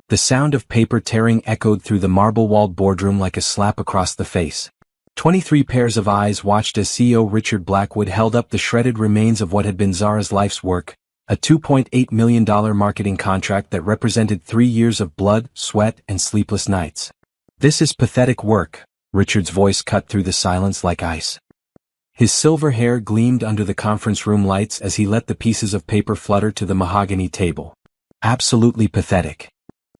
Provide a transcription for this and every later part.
The sound of paper tearing echoed through the marble-walled boardroom like a slap across the face. 23 pairs of eyes watched as CEO Richard Blackwood held up the shredded remains of what had been Zara's life's work, a $2.8 million marketing contract that represented 3 years of blood, sweat, and sleepless nights. "This is pathetic work," Richard's voice cut through the silence like ice. His silver hair gleamed under the conference room lights as he let the pieces of paper flutter to the mahogany table. "Absolutely pathetic."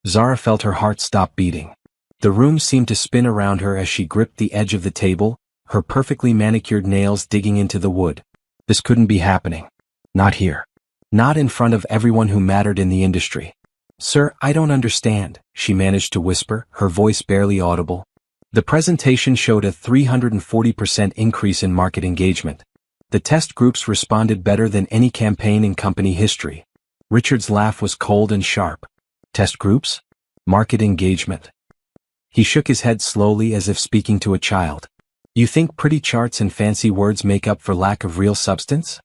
Zara felt her heart stop beating. The room seemed to spin around her as she gripped the edge of the table, her perfectly manicured nails digging into the wood. This couldn't be happening. Not here. Not in front of everyone who mattered in the industry. "Sir, I don't understand," she managed to whisper, her voice barely audible. The presentation showed a 340% increase in market engagement. The test groups responded better than any campaign in company history. Richard's laugh was cold and sharp. "Test groups? Market engagement?" He shook his head slowly as if speaking to a child. "You think pretty charts and fancy words make up for lack of real substance?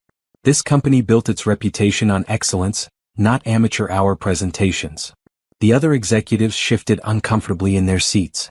This company built its reputation on excellence, not amateur hour presentations." The other executives shifted uncomfortably in their seats.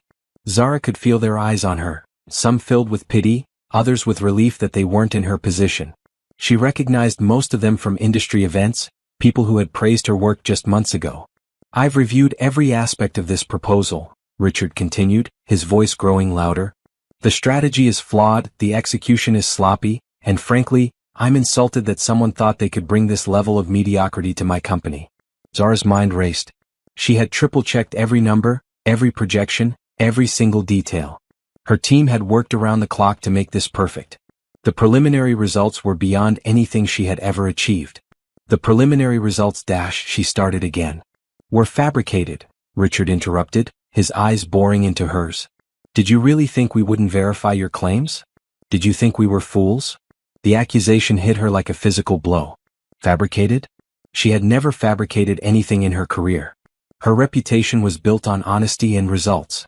Zara could feel their eyes on her, some filled with pity, others with relief that they weren't in her position. She recognized most of them from industry events, people who had praised her work just months ago. "I've reviewed every aspect of this proposal," Richard continued, his voice growing louder. "The strategy is flawed, the execution is sloppy, and frankly, I'm insulted that someone thought they could bring this level of mediocrity to my company." Zara's mind raced. She had triple-checked every number, every projection, every single detail. Her team had worked around the clock to make this perfect. The preliminary results were beyond anything she had ever achieved. "The preliminary results she started again. "Were fabricated," Richard interrupted, his eyes boring into hers. "Did you really think we wouldn't verify your claims? Did you think we were fools?" The accusation hit her like a physical blow. Fabricated? She had never fabricated anything in her career. Her reputation was built on honesty and results.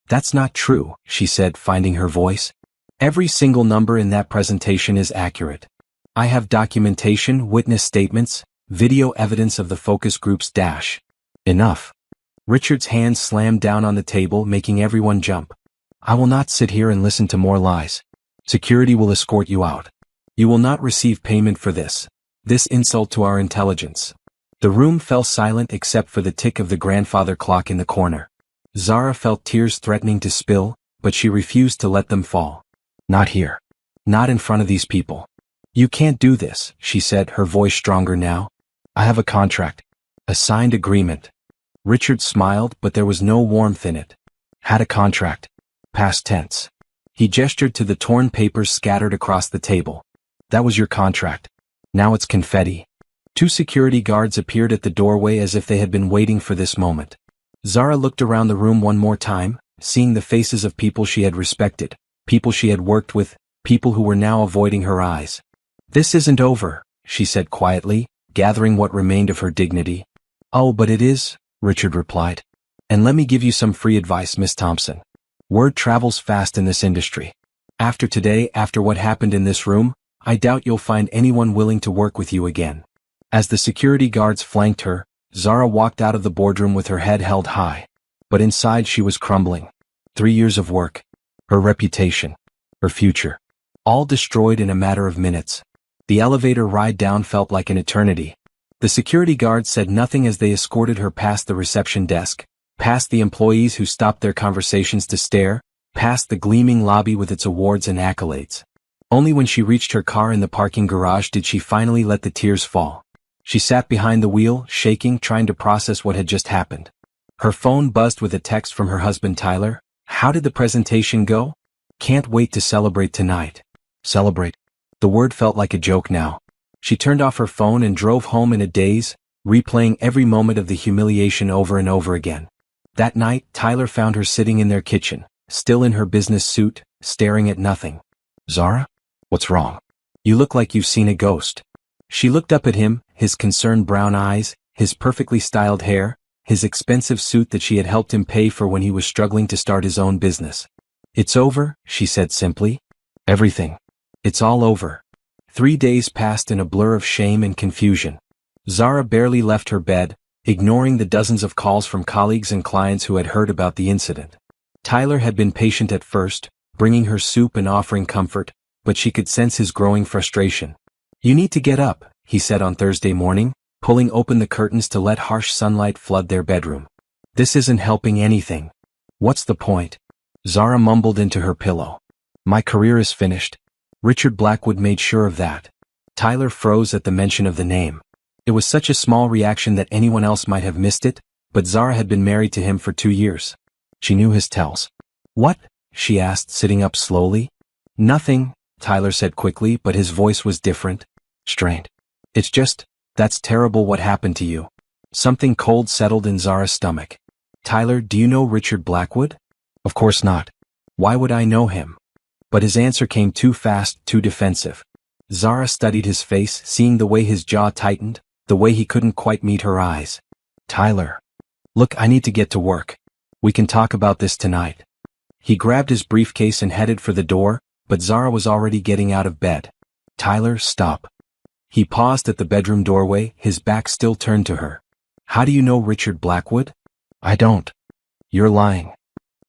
"That's not true," she said, finding her voice. "Every single number in that presentation is accurate. I have documentation, witness statements, video evidence of the focus groups Enough." Richard's hands slammed down on the table, making everyone jump. "I will not sit here and listen to more lies. Security will escort you out. You will not receive payment for this. This insult to our intelligence." The room fell silent except for the tick of the grandfather clock in the corner. Zara felt tears threatening to spill, but she refused to let them fall. "Not here. Not in front of these people. You can't do this," she said, her voice stronger now. "I have a contract. A signed agreement." Richard smiled, but there was no warmth in it. "Had a contract. Past tense." He gestured to the torn papers scattered across the table. "That was your contract. Now it's confetti." 2 security guards appeared at the doorway as if they had been waiting for this moment. Zara looked around the room one more time, seeing the faces of people she had respected, people she had worked with, people who were now avoiding her eyes. "This isn't over," she said quietly, gathering what remained of her dignity. "Oh, but it is," Richard replied. "And let me give you some free advice, Miss Thompson. Word travels fast in this industry. After today, after what happened in this room, I doubt you'll find anyone willing to work with you again." As the security guards flanked her, Zara walked out of the boardroom with her head held high. But inside she was crumbling. 3 years of work. Her reputation. Her future. All destroyed in a matter of minutes. The elevator ride down felt like an eternity. The security guards said nothing as they escorted her past the reception desk, past the employees who stopped their conversations to stare, past the gleaming lobby with its awards and accolades. Only when she reached her car in the parking garage did she finally let the tears fall. She sat behind the wheel, shaking, trying to process what had just happened. Her phone buzzed with a text from her husband Tyler. "How did the presentation go?" "Can't wait to celebrate tonight." Celebrate? The word felt like a joke now. She turned off her phone and drove home in a daze, replaying every moment of the humiliation over and over again. That night, Tyler found her sitting in their kitchen, still in her business suit, staring at nothing. "Zara? What's wrong? You look like you've seen a ghost." She looked up at him, his concerned brown eyes, his perfectly styled hair, his expensive suit that she had helped him pay for when he was struggling to start his own business. "It's over," she said simply. "Everything. It's all over." 3 days passed in a blur of shame and confusion. Zara barely left her bed, ignoring the dozens of calls from colleagues and clients who had heard about the incident. Tyler had been patient at first, bringing her soup and offering comfort, but she could sense his growing frustration. "You need to get up," he said on Thursday morning, pulling open the curtains to let harsh sunlight flood their bedroom. "This isn't helping anything." "What's the point?" Zara mumbled into her pillow. "My career is finished. Richard Blackwood made sure of that." Tyler froze at the mention of the name. It was such a small reaction that anyone else might have missed it, but Zara had been married to him for 2 years. She knew his tells. "What?" she asked, sitting up slowly. "Nothing," Tyler said quickly, but his voice was different, strained. "It's just, that's terrible what happened to you." Something cold settled in Zara's stomach. "Tyler, do you know Richard Blackwood?" "Of course not. Why would I know him?" But his answer came too fast, too defensive. Zara studied his face, seeing the way his jaw tightened, the way he couldn't quite meet her eyes. "Tyler. Look, I need to get to work. We can talk about this tonight." He grabbed his briefcase and headed for the door, but Zara was already getting out of bed. "Tyler, stop." He paused at the bedroom doorway, his back still turned to her. "How do you know Richard Blackwood?" "I don't." "You're lying."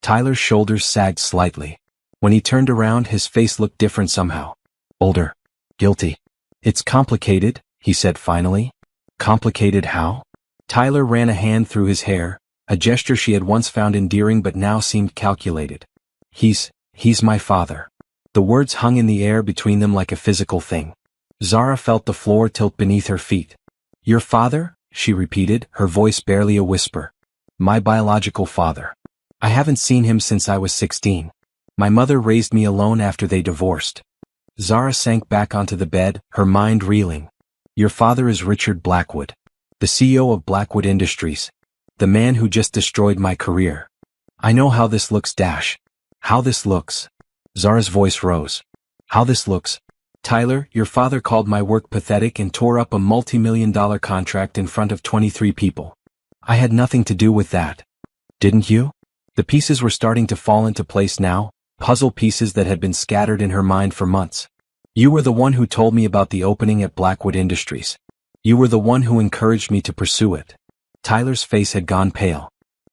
Tyler's shoulders sagged slightly. When he turned around, his face looked different somehow. Older. Guilty. "It's complicated," he said finally. "Complicated how?" Tyler ran a hand through his hair, a gesture she had once found endearing but now seemed calculated. He's my father." The words hung in the air between them like a physical thing. Zara felt the floor tilt beneath her feet. "Your father?" she repeated, her voice barely a whisper. "My biological father. I haven't seen him since I was 16. My mother raised me alone after they divorced." Zara sank back onto the bed, her mind reeling. "Your father is Richard Blackwood, the CEO of Blackwood Industries. The man who just destroyed my career. I know how this looks, Dash. How this looks." Zara's voice rose. "How this looks? Tyler, your father called my work pathetic and tore up a multi-million-dollar contract in front of 23 people. I had nothing to do with that. Didn't you?" The pieces were starting to fall into place now, puzzle pieces that had been scattered in her mind for months. "You were the one who told me about the opening at Blackwood Industries. You were the one who encouraged me to pursue it." Tyler's face had gone pale.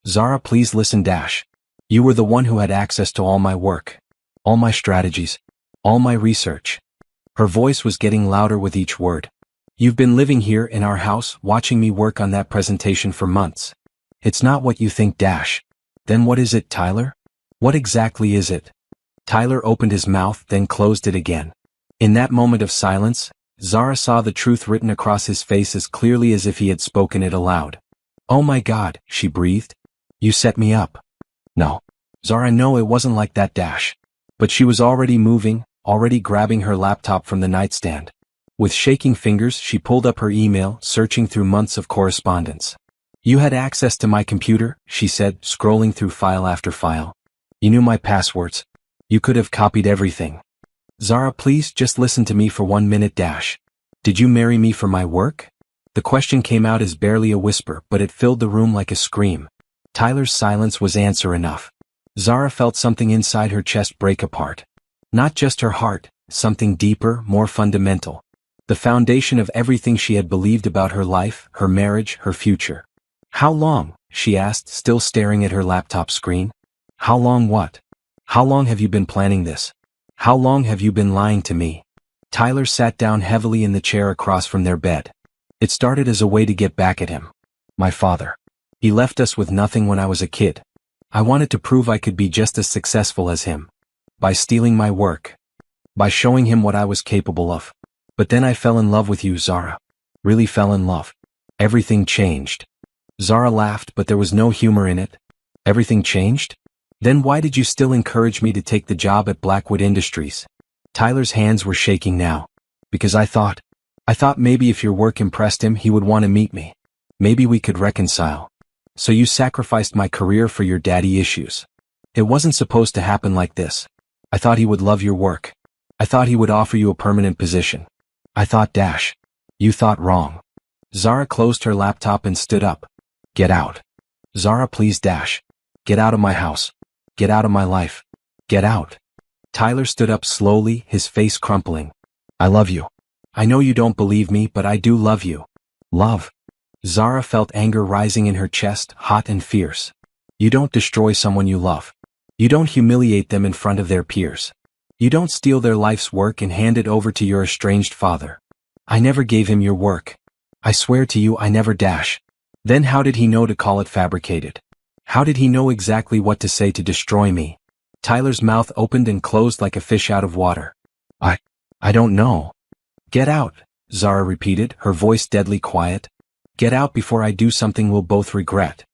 "Zara, please listen, Dash. You were the one who had access to all my work. All my strategies. All my research." Her voice was getting louder with each word. "You've been living here in our house, watching me work on that presentation for months. It's not what you think, Dash." "Then what is it, Tyler? What exactly is it?" Tyler opened his mouth, then closed it again. In that moment of silence, Zara saw the truth written across his face as clearly as if he had spoken it aloud. "Oh my God," she breathed. "You set me up." "No. Zara, no, it wasn't like that, Dash." But she was already moving, already grabbing her laptop from the nightstand. With shaking fingers, she pulled up her email, searching through months of correspondence. "You had access to my computer," she said, scrolling through file after file. "You knew my passwords. You could have copied everything." "Zara, please just listen to me for 1 minute, Dash. Did you marry me for my work?" The question came out as barely a whisper, but it filled the room like a scream. Tyler's silence was answer enough. Zara felt something inside her chest break apart. Not just her heart, something deeper, more fundamental. The foundation of everything she had believed about her life, her marriage, her future. "How long?" she asked, still staring at her laptop screen. "How long what? How long have you been planning this? How long have you been lying to me?" Tyler sat down heavily in the chair across from their bed. "It started as a way to get back at him. My father. He left us with nothing when I was a kid. I wanted to prove I could be just as successful as him. By stealing my work. By showing him what I was capable of. But then I fell in love with you, Zara. Really fell in love. Everything changed." Zara laughed, but there was no humor in it. "Everything changed? Then why did you still encourage me to take the job at Blackwood Industries?" Tyler's hands were shaking now. "Because I thought maybe if your work impressed him, he would want to meet me. Maybe we could reconcile. So you sacrificed my career for your daddy issues. It wasn't supposed to happen like this. I thought he would love your work. I thought he would offer you a permanent position. I thought, Dash. You thought wrong." Zara closed her laptop and stood up. "Get out. Zara, please, Dash. Get out of my house. Get out of my life. Get out." Tyler stood up slowly, his face crumpling. "I love you. I know you don't believe me, but I do love you." "Love? Zara felt anger rising in her chest, hot and fierce. You don't destroy someone you love. You don't humiliate them in front of their peers. You don't steal their life's work and hand it over to your estranged father. I never gave him your work. I swear to you I never dash. Then how did he know to call it fabricated? How did he know exactly what to say to destroy me? Tyler's mouth opened and closed like a fish out of water. I don't know. Get out, Zara repeated, her voice deadly quiet. Get out before I do something we'll both regret.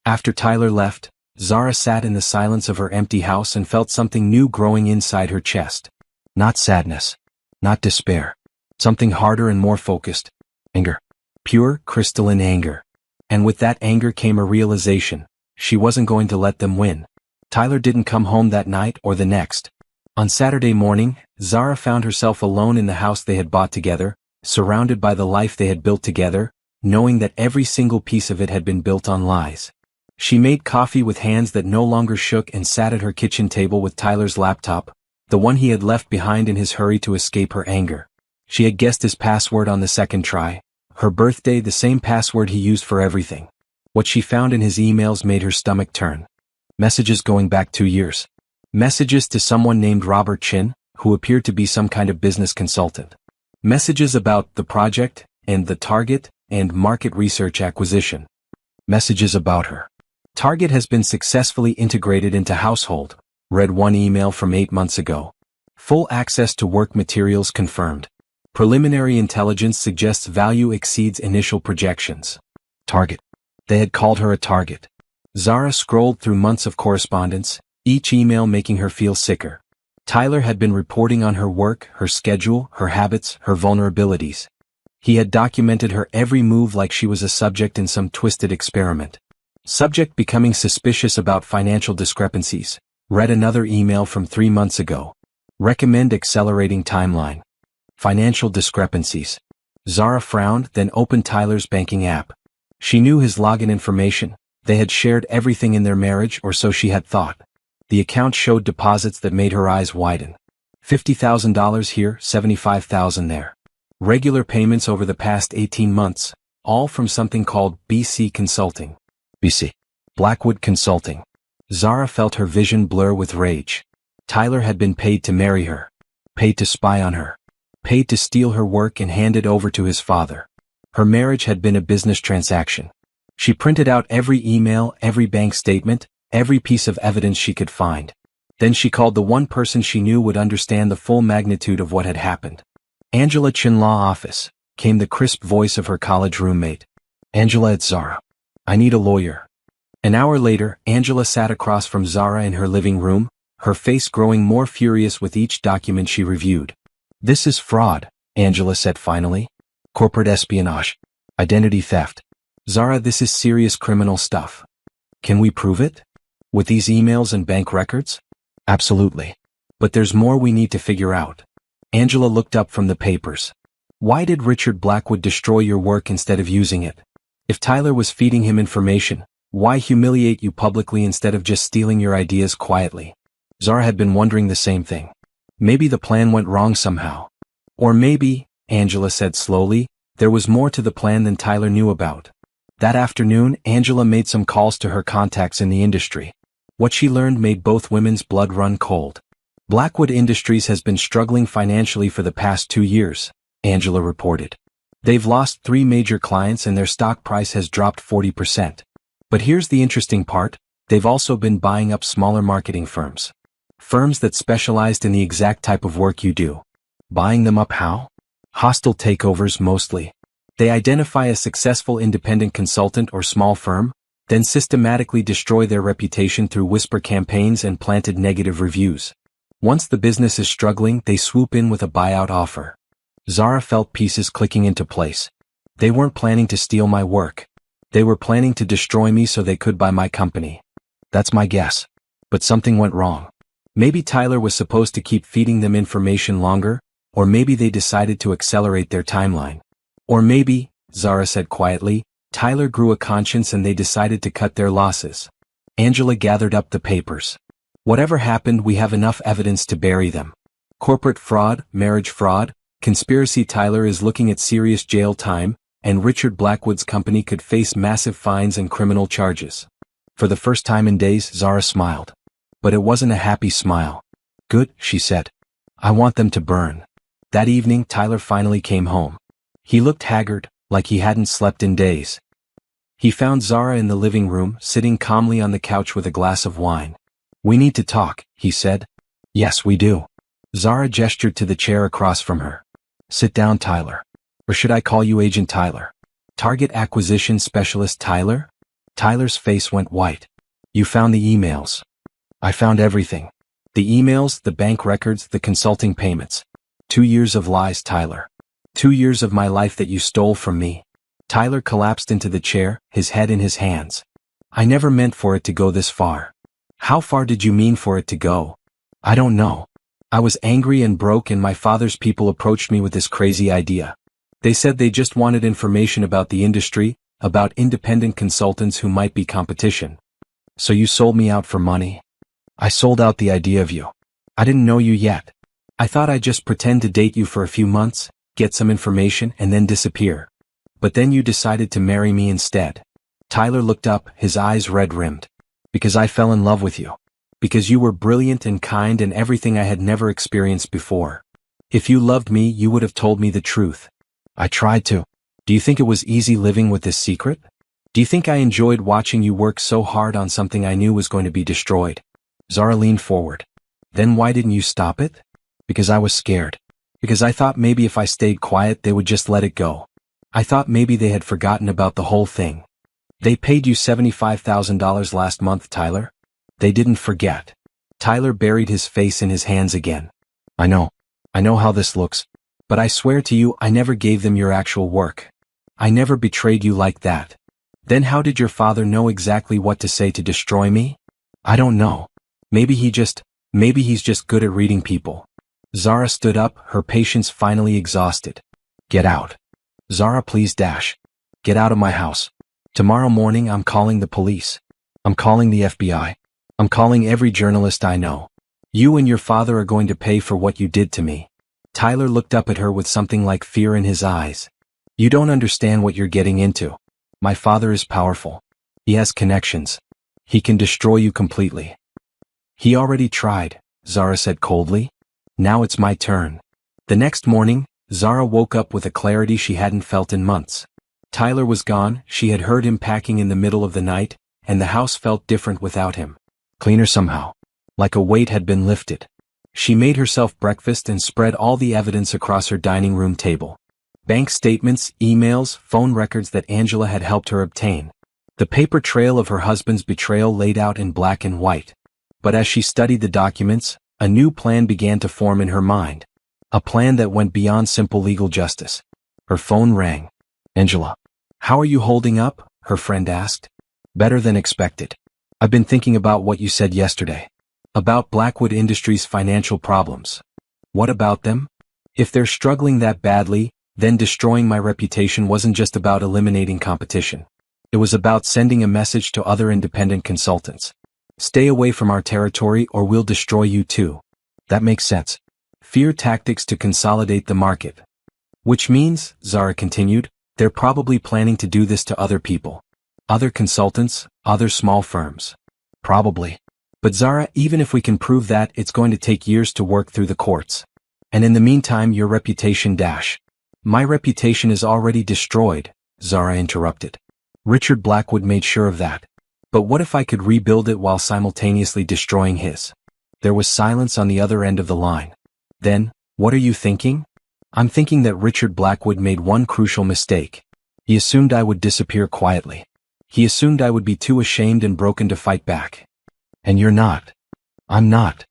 After Tyler left, Zara sat in the silence of her empty house and felt something new growing inside her chest. Not sadness. Not despair. Something harder and more focused. Anger. Pure, crystalline anger. And with that anger came a realization. She wasn't going to let them win. Tyler didn't come home that night or the next. On Saturday morning, Zara found herself alone in the house they had bought together, surrounded by the life they had built together, knowing that every single piece of it had been built on lies. She made coffee with hands that no longer shook and sat at her kitchen table with Tyler's laptop, the one he had left behind in his hurry to escape her anger. She had guessed his password on the second try, her birthday the same password he used for everything. What she found in his emails made her stomach turn. Messages going back 2 years. Messages to someone named Robert Chin, who appeared to be some kind of business consultant. Messages about the project, and the target, and market research acquisition. Messages about her. Target has been successfully integrated into Household, read one email from 8 months ago. Full access to work materials confirmed. Preliminary intelligence suggests value exceeds initial projections. Target. They had called her a target. Zara scrolled through months of correspondence, each email making her feel sicker. Tyler had been reporting on her work, her schedule, her habits, her vulnerabilities. He had documented her every move like she was a subject in some twisted experiment. Subject becoming suspicious about financial discrepancies. Read another email from 3 months ago. Recommend accelerating timeline. Financial discrepancies. Zara frowned, then opened Tyler's banking app. She knew his login information. They had shared everything in their marriage, or so she had thought. The account showed deposits that made her eyes widen. $50,000 here, $75,000 there. Regular payments over the past 18 months, all from something called BC Consulting. BC. Blackwood Consulting. Zara felt her vision blur with rage. Tyler had been paid to marry her. Paid to spy on her. Paid to steal her work and hand it over to his father. Her marriage had been a business transaction. She printed out every email, every bank statement, every piece of evidence she could find. Then she called the one person she knew would understand the full magnitude of what had happened. Angela Chin Law Office, came the crisp voice of her college roommate. Angela, it's Zara. I need a lawyer. An hour later, Angela sat across from Zara in her living room, her face growing more furious with each document she reviewed. This is fraud, Angela said finally. Corporate espionage. Identity theft. Zara, this is serious criminal stuff. Can we prove it? With these emails and bank records? Absolutely. But there's more we need to figure out. Angela looked up from the papers. Why did Richard Blackwood destroy your work instead of using it? If Tyler was feeding him information, why humiliate you publicly instead of just stealing your ideas quietly? Zara had been wondering the same thing. Maybe the plan went wrong somehow. Or maybe, Angela said slowly, there was more to the plan than Tyler knew about. That afternoon, Angela made some calls to her contacts in the industry. What she learned made both women's blood run cold. Blackwood Industries has been struggling financially for the past 2 years, Angela reported. They've lost 3 major clients and their stock price has dropped 40%. But here's the interesting part, they've also been buying up smaller marketing firms. Firms that specialized in the exact type of work you do. Buying them up how? Hostile takeovers mostly. They identify a successful independent consultant or small firm, then systematically destroy their reputation through whisper campaigns and planted negative reviews. Once the business is struggling, they swoop in with a buyout offer. Zara felt pieces clicking into place. They weren't planning to steal my work. They were planning to destroy me so they could buy my company. That's my guess. But something went wrong. Maybe Tyler was supposed to keep feeding them information longer, or maybe they decided to accelerate their timeline. Or maybe, Zara said quietly, Tyler grew a conscience and they decided to cut their losses. Angela gathered up the papers. Whatever happened, we have enough evidence to bury them. Corporate fraud, marriage fraud, conspiracy. Tyler is looking at serious jail time, and Richard Blackwood's company could face massive fines and criminal charges. For the first time in days, Zara smiled. But it wasn't a happy smile. Good, she said. I want them to burn. That evening, Tyler finally came home. He looked haggard, like he hadn't slept in days. He found Zara in the living room, sitting calmly on the couch with a glass of wine. We need to talk, he said. Yes, we do. Zara gestured to the chair across from her. Sit down, Tyler. Or should I call you Agent Tyler? Target Acquisition Specialist Tyler? Tyler's face went white. You found the emails. I found everything. The emails, the bank records, the consulting payments. 2 years of lies, Tyler. 2 years of my life that you stole from me. Tyler collapsed into the chair, his head in his hands. I never meant for it to go this far. How far did you mean for it to go? I don't know. I was angry and broke, and my father's people approached me with this crazy idea. They said they just wanted information about the industry, about independent consultants who might be competition. So you sold me out for money? I sold out the idea of you. I didn't know you yet. I thought I'd just pretend to date you for a few months, get some information, and then disappear. But then you decided to marry me instead. Tyler looked up, his eyes red-rimmed. Because I fell in love with you. Because you were brilliant and kind and everything I had never experienced before. If you loved me, you would have told me the truth. I tried to. Do you think it was easy living with this secret? Do you think I enjoyed watching you work so hard on something I knew was going to be destroyed? Zara leaned forward. Then why didn't you stop it? Because I was scared. Because I thought maybe if I stayed quiet they would just let it go. I thought maybe they had forgotten about the whole thing. They paid you $75,000 last month, Tyler. They didn't forget. Tyler buried his face in his hands again. I know how this looks. But I swear to you I never gave them your actual work. I never betrayed you like that. Then how did your father know exactly what to say to destroy me? I don't know. Maybe he's just good at reading people. Zara stood up, her patience finally exhausted. Get out. Zara, please dash. Get out of my house. Tomorrow morning I'm calling the police. I'm calling the FBI. I'm calling every journalist I know. You and your father are going to pay for what you did to me. Tyler looked up at her with something like fear in his eyes. You don't understand what you're getting into. My father is powerful. He has connections. He can destroy you completely. He already tried, Zara said coldly. Now it's my turn. The next morning, Zara woke up with a clarity she hadn't felt in months. Tyler was gone, she had heard him packing in the middle of the night, and the house felt different without him. Cleaner somehow. Like a weight had been lifted. She made herself breakfast and spread all the evidence across her dining room table. Bank statements, emails, phone records that Angela had helped her obtain. The paper trail of her husband's betrayal laid out in black and white. But as she studied the documents, a new plan began to form in her mind. A plan that went beyond simple legal justice. Her phone rang. Angela. How are you holding up? Her friend asked. Better than expected. I've been thinking about what you said yesterday. About Blackwood Industries' financial problems. What about them? If they're struggling that badly, then destroying my reputation wasn't just about eliminating competition. It was about sending a message to other independent consultants. Stay away from our territory or we'll destroy you too. That makes sense. Fear tactics to consolidate the market. Which means, Zara continued, they're probably planning to do this to other people. Other consultants, other small firms. Probably. But Zara, even if we can prove that, it's going to take years to work through the courts. And in the meantime, your reputation dash. My reputation is already destroyed, Zara interrupted. Richard Blackwood made sure of that. But what if I could rebuild it while simultaneously destroying his? There was silence on the other end of the line. Then, what are you thinking? I'm thinking that Richard Blackwood made one crucial mistake. He assumed I would disappear quietly. He assumed I would be too ashamed and broken to fight back. And you're not. I'm not.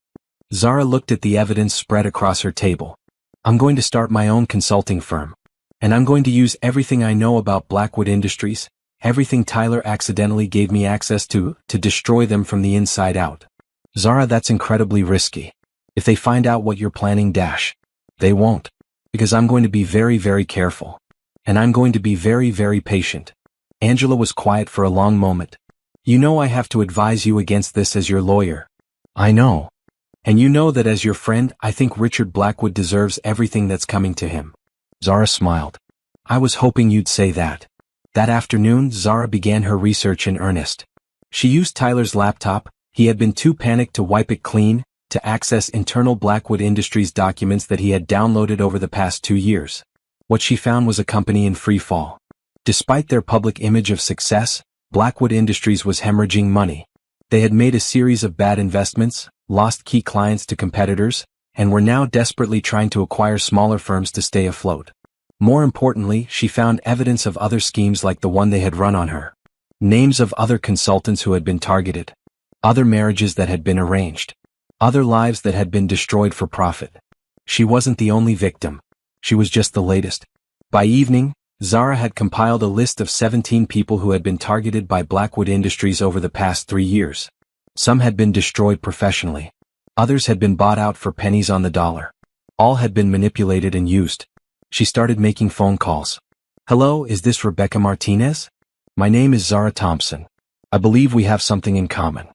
Zara looked at the evidence spread across her table. I'm going to start my own consulting firm. And I'm going to use everything I know about Blackwood Industries, everything Tyler accidentally gave me access to destroy them from the inside out. Zara, that's incredibly risky. If they find out what you're planning, dash. They won't. Because I'm going to be very, very careful. And I'm going to be very, very patient. Angela was quiet for a long moment. You know I have to advise you against this as your lawyer. I know. And you know that as your friend, I think Richard Blackwood deserves everything that's coming to him. Zara smiled. I was hoping you'd say that. That afternoon, Zara began her research in earnest. She used Tyler's laptop. He had been too panicked to wipe it clean, to access internal Blackwood Industries documents that he had downloaded over the past 2 years. What she found was a company in free fall. Despite their public image of success, Blackwood Industries was hemorrhaging money. They had made a series of bad investments, lost key clients to competitors, and were now desperately trying to acquire smaller firms to stay afloat. More importantly, she found evidence of other schemes like the one they had run on her. Names of other consultants who had been targeted. Other marriages that had been arranged. Other lives that had been destroyed for profit. She wasn't the only victim. She was just the latest. By evening, Zara had compiled a list of 17 people who had been targeted by Blackwood Industries over the past 3 years. Some had been destroyed professionally. Others had been bought out for pennies on the dollar. All had been manipulated and used. She started making phone calls. Hello, is this Rebecca Martinez? My name is Zara Thompson. I believe we have something in common.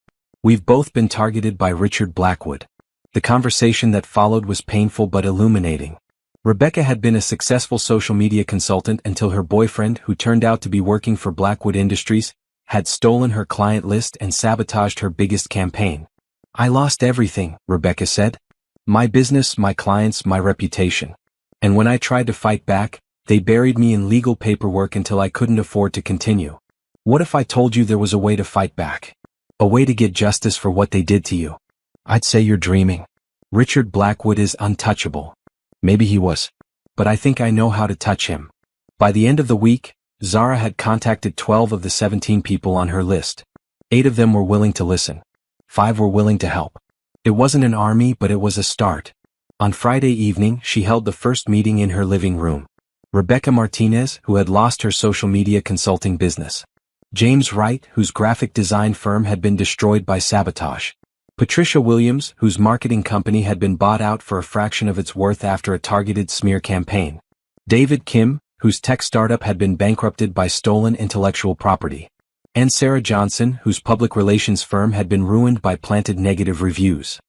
We've both been targeted by Richard Blackwood. The conversation that followed was painful but illuminating. Rebecca had been a successful social media consultant until her boyfriend, who turned out to be working for Blackwood Industries, had stolen her client list and sabotaged her biggest campaign. I lost everything, Rebecca said. My business, my clients, my reputation. And when I tried to fight back, they buried me in legal paperwork until I couldn't afford to continue. What if I told you there was a way to fight back? A way to get justice for what they did to you? I'd say you're dreaming. Richard Blackwood is untouchable. Maybe he was. But I think I know how to touch him. By the end of the week, Zara had contacted 12 of the 17 people on her list. 8 of them were willing to listen. 5 were willing to help. It wasn't an army, but it was a start. On Friday evening, she held the first meeting in her living room. Rebecca Martinez, who had lost her social media consulting business. James Wright, whose graphic design firm had been destroyed by sabotage. Patricia Williams, whose marketing company had been bought out for a fraction of its worth after a targeted smear campaign. David Kim, whose tech startup had been bankrupted by stolen intellectual property. And Sarah Johnson, whose public relations firm had been ruined by planted negative reviews.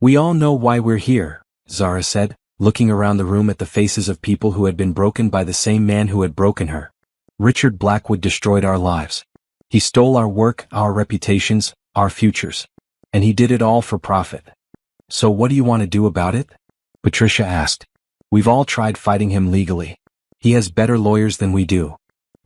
We all know why we're here, Zara said, looking around the room at the faces of people who had been broken by the same man who had broken her. Richard Blackwood destroyed our lives. He stole our work, our reputations, our futures. And he did it all for profit. So what do you want to do about it? Patricia asked. We've all tried fighting him legally. He has better lawyers than we do.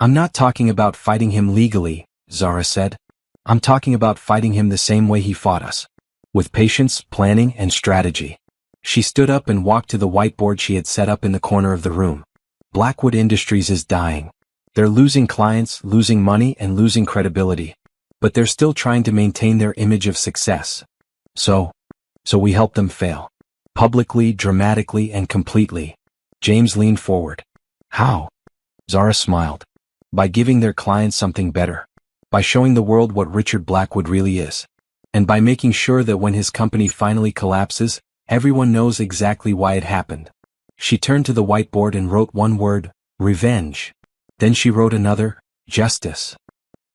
I'm not talking about fighting him legally, Zara said. I'm talking about fighting him the same way he fought us. With patience, planning, and strategy. She stood up and walked to the whiteboard she had set up in the corner of the room. Blackwood Industries is dying. They're losing clients, losing money, and losing credibility. But they're still trying to maintain their image of success. So we help them fail. Publicly, dramatically, and completely. James leaned forward. How? Zara smiled. By giving their clients something better. By showing the world what Richard Blackwood really is. And by making sure that when his company finally collapses, everyone knows exactly why it happened. She turned to the whiteboard and wrote one word, revenge. Then she wrote another, justice.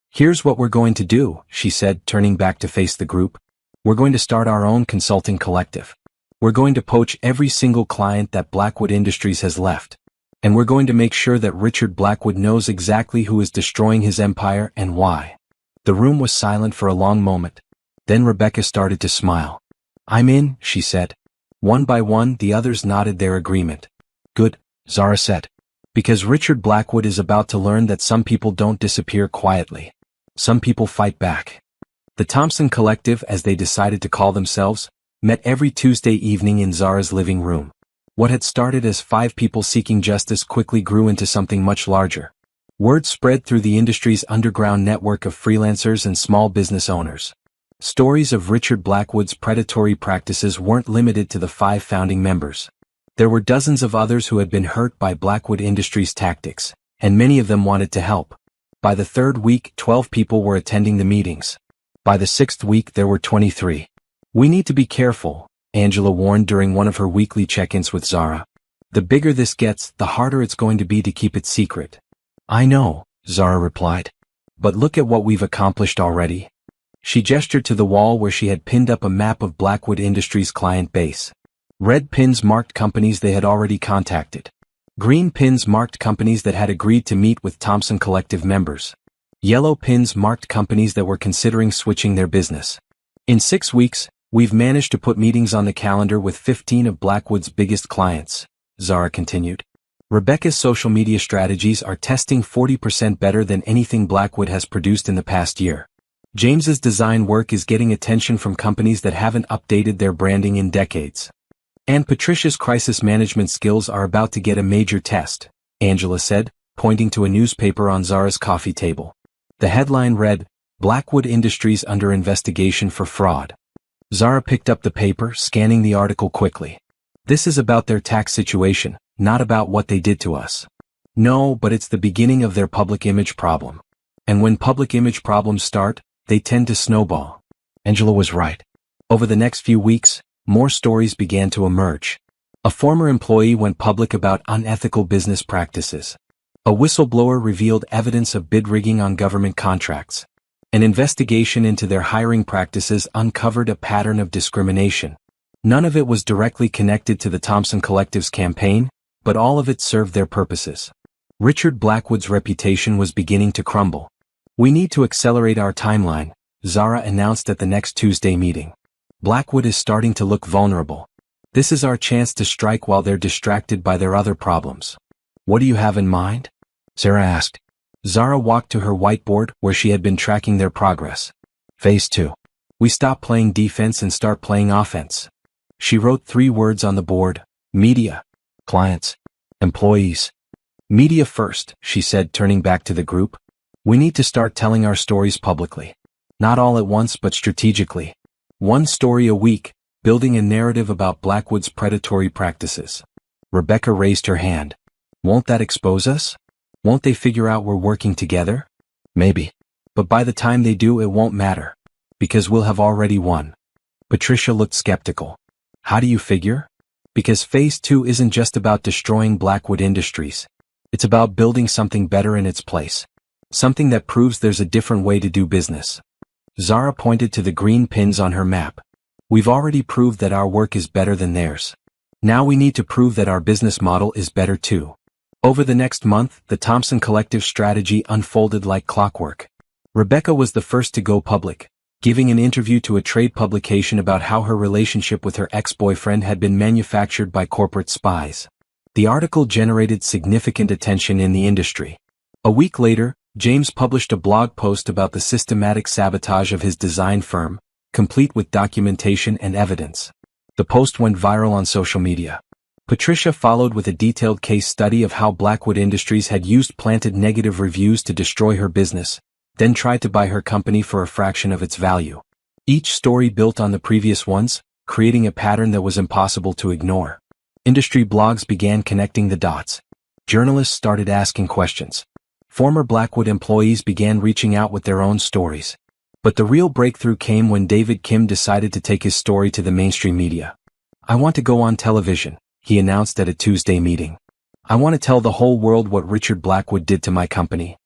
Here's what we're going to do, she said, turning back to face the group. We're going to start our own consulting collective. We're going to poach every single client that Blackwood Industries has left. And we're going to make sure that Richard Blackwood knows exactly who is destroying his empire and why. The room was silent for a long moment. Then Rebecca started to smile. I'm in, she said. One by one, the others nodded their agreement. Good, Zara said. Because Richard Blackwood is about to learn that some people don't disappear quietly. Some people fight back. The Thompson Collective, as they decided to call themselves, met every Tuesday evening in Zara's living room. What had started as 5 people seeking justice quickly grew into something much larger. Word spread through the industry's underground network of freelancers and small business owners. Stories of Richard Blackwood's predatory practices weren't limited to the 5 founding members. There were dozens of others who had been hurt by Blackwood Industries' tactics, and many of them wanted to help. By the 3rd week, 12 people were attending the meetings. By the 6th week, there were 23. We need to be careful, Angela warned during one of her weekly check-ins with Zara. The bigger this gets, the harder it's going to be to keep it secret. I know, Zara replied. But look at what we've accomplished already. She gestured to the wall where she had pinned up a map of Blackwood Industries' client base. Red pins marked companies they had already contacted. Green pins marked companies that had agreed to meet with Thompson Collective members. Yellow pins marked companies that were considering switching their business. In 6 weeks, we've managed to put meetings on the calendar with 15 of Blackwood's biggest clients, Zara continued. Rebecca's social media strategies are testing 40% better than anything Blackwood has produced in the past year. James's design work is getting attention from companies that haven't updated their branding in decades. And Patricia's crisis management skills are about to get a major test, Angela said, pointing to a newspaper on Zara's coffee table. The headline read, Blackwood Industries under investigation for fraud. Zara picked up the paper, scanning the article quickly. This is about their tax situation, not about what they did to us. No, but it's the beginning of their public image problem. And when public image problems start, they tend to snowball. Angela was right. Over the next few weeks, more stories began to emerge. A former employee went public about unethical business practices. A whistleblower revealed evidence of bid rigging on government contracts. An investigation into their hiring practices uncovered a pattern of discrimination. None of it was directly connected to the Thompson Collective's campaign, but all of it served their purposes. Richard Blackwood's reputation was beginning to crumble. We need to accelerate our timeline, Zara announced at the next Tuesday meeting. Blackwood is starting to look vulnerable. This is our chance to strike while they're distracted by their other problems. What do you have in mind? Sarah asked. Zara walked to her whiteboard where she had been tracking their progress. Phase 2. We stop playing defense and start playing offense. She wrote 3 words on the board: media, clients, employees. Media first, she said, turning back to the group. We need to start telling our stories publicly. Not all at once, but strategically. 1 story a week, building a narrative about Blackwood's predatory practices. Rebecca raised her hand. Won't that expose us? Won't they figure out we're working together? Maybe. But by the time they do, it won't matter. Because we'll have already won. Patricia looked skeptical. How do you figure? Because phase 2 isn't just about destroying Blackwood Industries. It's about building something better in its place. Something that proves there's a different way to do business. Zara pointed to the green pins on her map. We've already proved that our work is better than theirs. Now we need to prove that our business model is better too. Over the next month, the Thompson Collective strategy unfolded like clockwork. Rebecca was the first to go public, giving an interview to a trade publication about how her relationship with her ex-boyfriend had been manufactured by corporate spies. The article generated significant attention in the industry. A week later, James published a blog post about the systematic sabotage of his design firm, complete with documentation and evidence. The post went viral on social media. Patricia followed with a detailed case study of how Blackwood Industries had used planted negative reviews to destroy her business, then tried to buy her company for a fraction of its value. Each story built on the previous ones, creating a pattern that was impossible to ignore. Industry blogs began connecting the dots. Journalists started asking questions. Former Blackwood employees began reaching out with their own stories. But the real breakthrough came when David Kim decided to take his story to the mainstream media. I want to go on television, he announced at a Tuesday meeting. I want to tell the whole world what Richard Blackwood did to my company.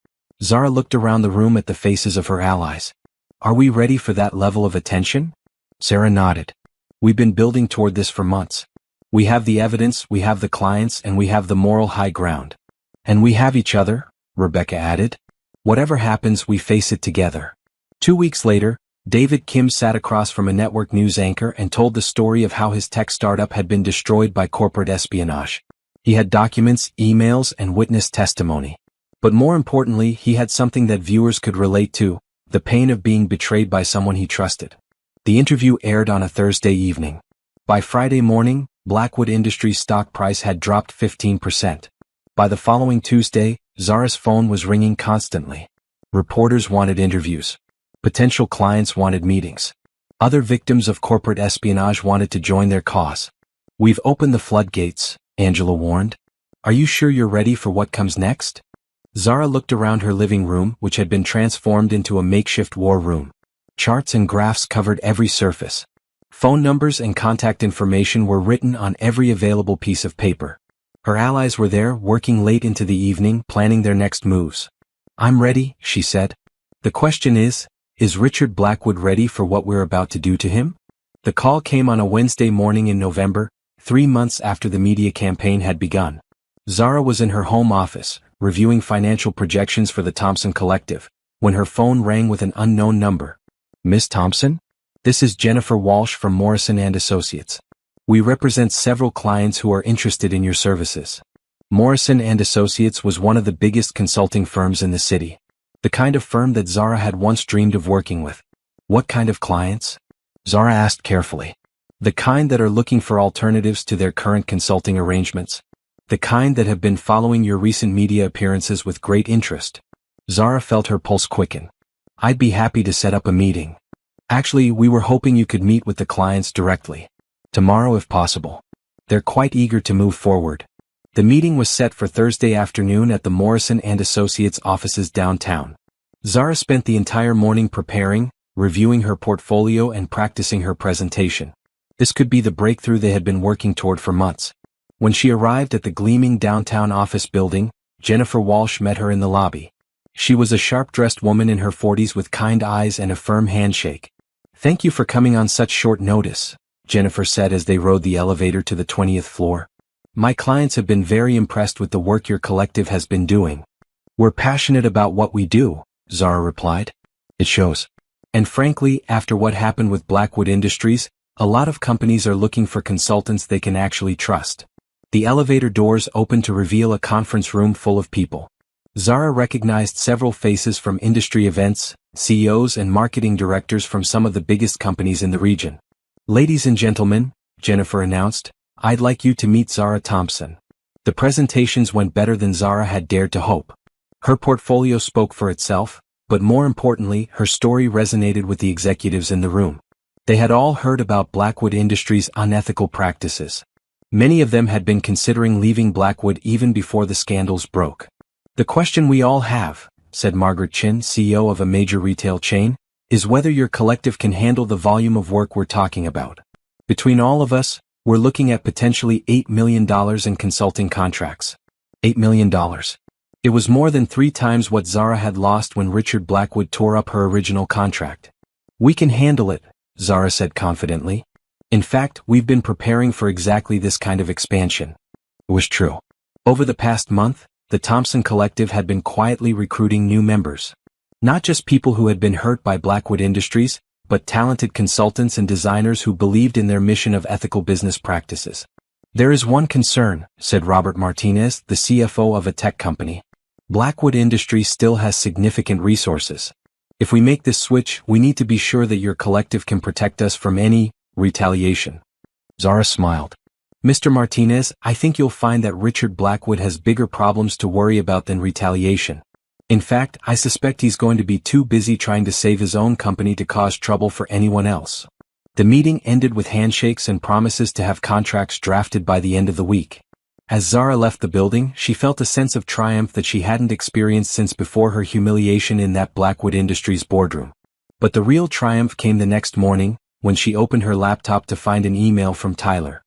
Zara looked around the room at the faces of her allies. Are we ready for that level of attention? Sarah nodded. We've been building toward this for months. We have the evidence, we have the clients, and we have the moral high ground. And we have each other, Rebecca added. Whatever happens, we face it together. 2 weeks later, David Kim sat across from a network news anchor and told the story of how his tech startup had been destroyed by corporate espionage. He had documents, emails, and witness testimony. But more importantly, he had something that viewers could relate to, the pain of being betrayed by someone he trusted. The interview aired on a Thursday evening. By Friday morning, Blackwood Industries' stock price had dropped 15%. By the following Tuesday, Zara's phone was ringing constantly. Reporters wanted interviews. Potential clients wanted meetings. Other victims of corporate espionage wanted to join their cause. We've opened the floodgates, Angela warned. Are you sure you're ready for what comes next? Zara looked around her living room, which had been transformed into a makeshift war room. Charts and graphs covered every surface. Phone numbers and contact information were written on every available piece of paper. Her allies were there, working late into the evening, planning their next moves. I'm ready, she said. The question is Richard Blackwood ready for what we're about to do to him? The call came on a Wednesday morning in November, 3 months after the media campaign had begun. Zara was in her home office, reviewing financial projections for the Thompson Collective, when her phone rang with an unknown number. Miss Thompson? This is Jennifer Walsh from Morrison & Associates. We represent several clients who are interested in your services. Morrison & Associates was one of the biggest consulting firms in the city. The kind of firm that Zara had once dreamed of working with. What kind of clients? Zara asked carefully. The kind that are looking for alternatives to their current consulting arrangements. The kind that have been following your recent media appearances with great interest. Zara felt her pulse quicken. I'd be happy to set up a meeting. Actually, we were hoping you could meet with the clients directly. Tomorrow if possible. They're quite eager to move forward. The meeting was set for Thursday afternoon at the Morrison & Associates offices downtown. Zara spent the entire morning preparing, reviewing her portfolio and practicing her presentation. This could be the breakthrough they had been working toward for months. When she arrived at the gleaming downtown office building, Jennifer Walsh met her in the lobby. She was a sharp-dressed woman in her 40s with kind eyes and a firm handshake. Thank you for coming on such short notice, Jennifer said as they rode the elevator to the 20th floor. My clients have been very impressed with the work your collective has been doing. We're passionate about what we do, Zara replied. It shows. And frankly, after what happened with Blackwood Industries, a lot of companies are looking for consultants they can actually trust. The elevator doors opened to reveal a conference room full of people. Zara recognized several faces from industry events, CEOs and marketing directors from some of the biggest companies in the region. Ladies and gentlemen, Jennifer announced, I'd like you to meet Zara Thompson. The presentations went better than Zara had dared to hope. Her portfolio spoke for itself, but more importantly, her story resonated with the executives in the room. They had all heard about Blackwood Industries' unethical practices. Many of them had been considering leaving Blackwood even before the scandals broke. The question we all have, said Margaret Chin, CEO of a major retail chain, is whether your collective can handle the volume of work we're talking about. Between all of us, we're looking at potentially $8 million in consulting contracts. $8 million. It was more than 3 times what Zara had lost when Richard Blackwood tore up her original contract. We can handle it, Zara said confidently. In fact, we've been preparing for exactly this kind of expansion. It was true. Over the past month, the Thompson Collective had been quietly recruiting new members. Not just people who had been hurt by Blackwood Industries, but talented consultants and designers who believed in their mission of ethical business practices. There is one concern, said Robert Martinez, the CFO of a tech company. Blackwood Industries still has significant resources. If we make this switch, we need to be sure that your collective can protect us from any retaliation. Zara smiled. Mr. Martinez, I think you'll find that Richard Blackwood has bigger problems to worry about than retaliation. In fact, I suspect he's going to be too busy trying to save his own company to cause trouble for anyone else. The meeting ended with handshakes and promises to have contracts drafted by the end of the week. As Zara left the building, she felt a sense of triumph that she hadn't experienced since before her humiliation in that Blackwood Industries boardroom. But the real triumph came the next morning, when she opened her laptop to find an email from Tyler.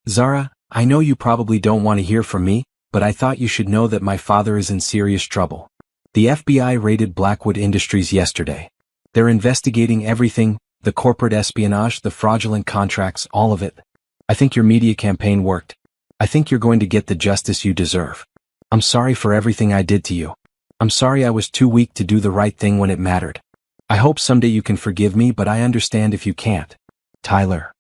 Zara, I know you probably don't want to hear from me, but I thought you should know that my father is in serious trouble. The FBI raided Blackwood Industries yesterday. They're investigating everything, the corporate espionage, the fraudulent contracts, all of it. I think your media campaign worked. I think you're going to get the justice you deserve. I'm sorry for everything I did to you. I'm sorry I was too weak to do the right thing when it mattered. I hope someday you can forgive me, but I understand if you can't. Tyler.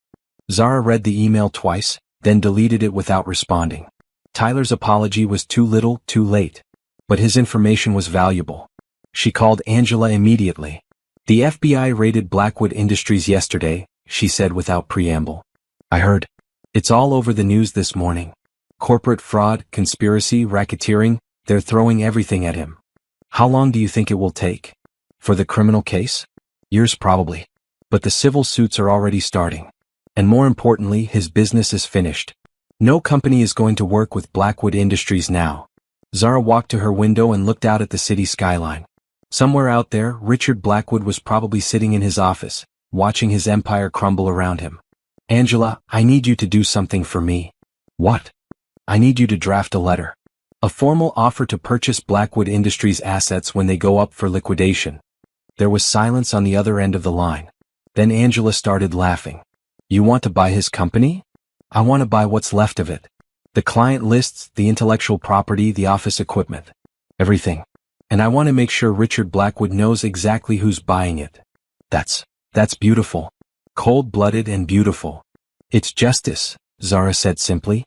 Zara read the email twice, then deleted it without responding. Tyler's apology was too little, too late. But his information was valuable. She called Angela immediately. The FBI raided Blackwood Industries yesterday, she said without preamble. I heard. It's all over the news this morning. Corporate fraud, conspiracy, racketeering, they're throwing everything at him. How long do you think it will take? For the criminal case? Years probably. But the civil suits are already starting. And more importantly, his business is finished. No company is going to work with Blackwood Industries now. Zara walked to her window and looked out at the city skyline. Somewhere out there, Richard Blackwood was probably sitting in his office, watching his empire crumble around him. Angela, I need you to do something for me. What? I need you to draft a letter. A formal offer to purchase Blackwood Industries assets when they go up for liquidation. There was silence on the other end of the line. Then Angela started laughing. You want to buy his company? I want to buy what's left of it. The client lists, the intellectual property, the office equipment. Everything. And I want to make sure Richard Blackwood knows exactly who's buying it. That's beautiful. Cold-blooded and beautiful. It's justice, Zara said simply.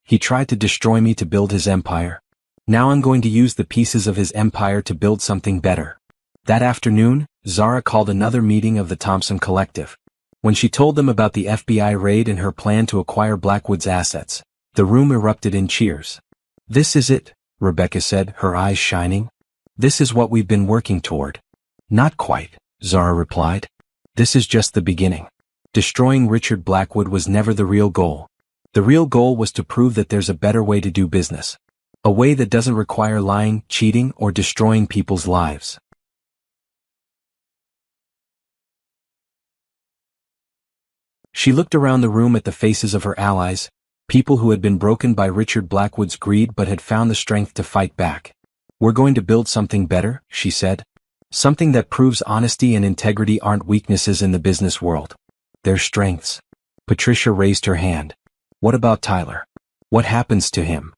He tried to destroy me to build his empire. Now I'm going to use the pieces of his empire to build something better. That afternoon, Zara called another meeting of the Thompson Collective. When she told them about the FBI raid and her plan to acquire Blackwood's assets, the room erupted in cheers. This is it, Rebecca said, her eyes shining. This is what we've been working toward. Not quite, Zara replied. This is just the beginning. Destroying Richard Blackwood was never the real goal. The real goal was to prove that there's a better way to do business. A way that doesn't require lying, cheating, or destroying people's lives. She looked around the room at the faces of her allies, people who had been broken by Richard Blackwood's greed but had found the strength to fight back. We're going to build something better, she said. Something that proves honesty and integrity aren't weaknesses in the business world. They're strengths. Patricia raised her hand. What about Tyler? What happens to him?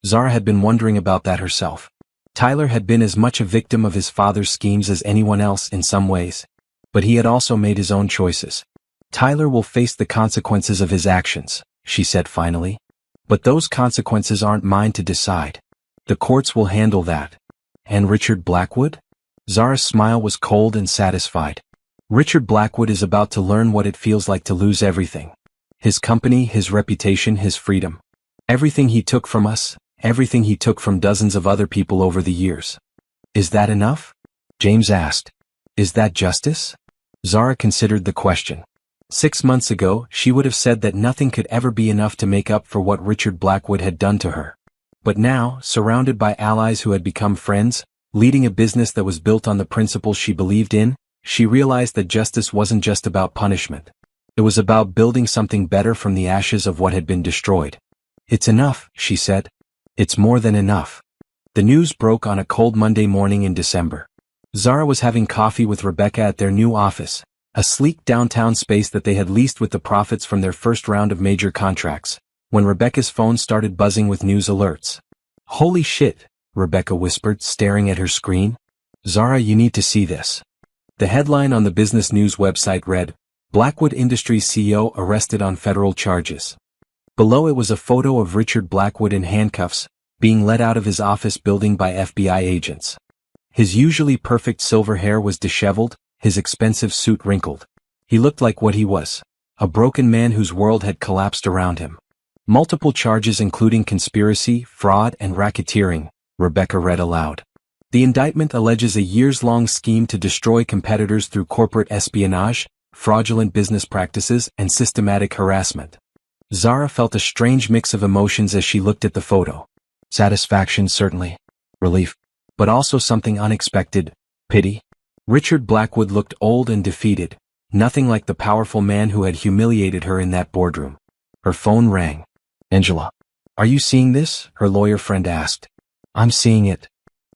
Zara had been wondering about that herself. Tyler had been as much a victim of his father's schemes as anyone else in some ways. But he had also made his own choices. Tyler will face the consequences of his actions, she said finally. But those consequences aren't mine to decide. The courts will handle that. And Richard Blackwood? Zara's smile was cold and satisfied. Richard Blackwood is about to learn what it feels like to lose everything. His company, his reputation, his freedom. Everything he took from us, everything he took from dozens of other people over the years. Is that enough? James asked. Is that justice? Zara considered the question. 6 months ago, she would have said that nothing could ever be enough to make up for what Richard Blackwood had done to her. But now, surrounded by allies who had become friends, leading a business that was built on the principles she believed in, she realized that justice wasn't just about punishment. It was about building something better from the ashes of what had been destroyed. It's enough, she said. It's more than enough. The news broke on a cold Monday morning in December. Zara was having coffee with Rebecca at their new office, a sleek downtown space that they had leased with the profits from their first round of major contracts, when Rebecca's phone started buzzing with news alerts. Holy shit, Rebecca whispered, staring at her screen. Zara, you need to see this. The headline on the business news website read, Blackwood Industries CEO arrested on federal charges. Below it was a photo of Richard Blackwood in handcuffs, being led out of his office building by FBI agents. His usually perfect silver hair was disheveled, his expensive suit wrinkled. He looked like what he was, a broken man whose world had collapsed around him. Multiple charges including conspiracy, fraud, and racketeering, Rebecca read aloud. The indictment alleges a years-long scheme to destroy competitors through corporate espionage, fraudulent business practices, and systematic harassment. Zara felt a strange mix of emotions as she looked at the photo. Satisfaction, certainly. Relief. But also something unexpected. Pity. Richard Blackwood looked old and defeated, nothing like the powerful man who had humiliated her in that boardroom. Her phone rang. Angela. Are you seeing this? Her lawyer friend asked. I'm seeing it.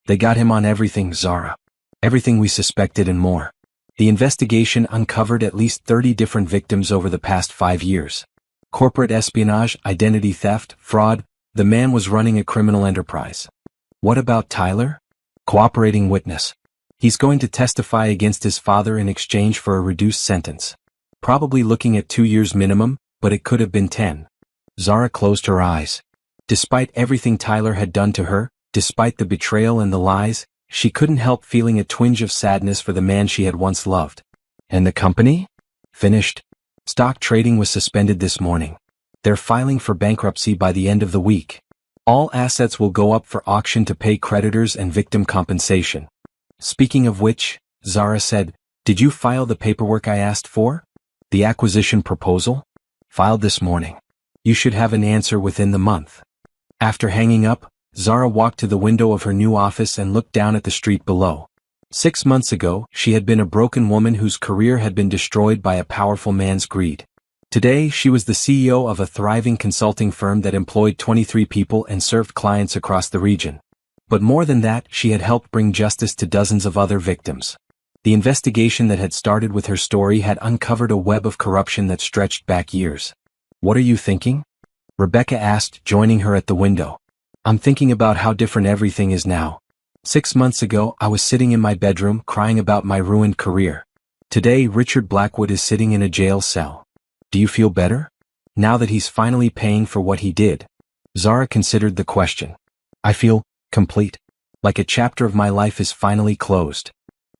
They got him on everything, Zara. Everything we suspected and more. The investigation uncovered at least 30 different victims over the past 5 years. Corporate espionage, identity theft, fraud. The man was running a criminal enterprise. What about Tyler? Cooperating witness. He's going to testify against his father in exchange for a reduced sentence. Probably looking at 2 years minimum, but it could have been 10. Zara closed her eyes. Despite everything Tyler had done to her, despite the betrayal and the lies, she couldn't help feeling a twinge of sadness for the man she had once loved. And the company? Finished. Stock trading was suspended this morning. They're filing for bankruptcy by the end of the week. All assets will go up for auction to pay creditors and victim compensation. Speaking of which, Zara said, did you file the paperwork I asked for? The acquisition proposal? Filed this morning. You should have an answer within the month. After hanging up, Zara walked to the window of her new office and looked down at the street below. 6 months ago, she had been a broken woman whose career had been destroyed by a powerful man's greed. Today, she was the CEO of a thriving consulting firm that employed 23 people and served clients across the region. But more than that, she had helped bring justice to dozens of other victims. The investigation that had started with her story had uncovered a web of corruption that stretched back years. What are you thinking? Rebecca asked, joining her at the window. I'm thinking about how different everything is now. 6 months ago, I was sitting in my bedroom crying about my ruined career. Today, Richard Blackwood is sitting in a jail cell. Do you feel better? Now that he's finally paying for what he did? Zara considered the question. I feel complete. Like a chapter of my life is finally closed.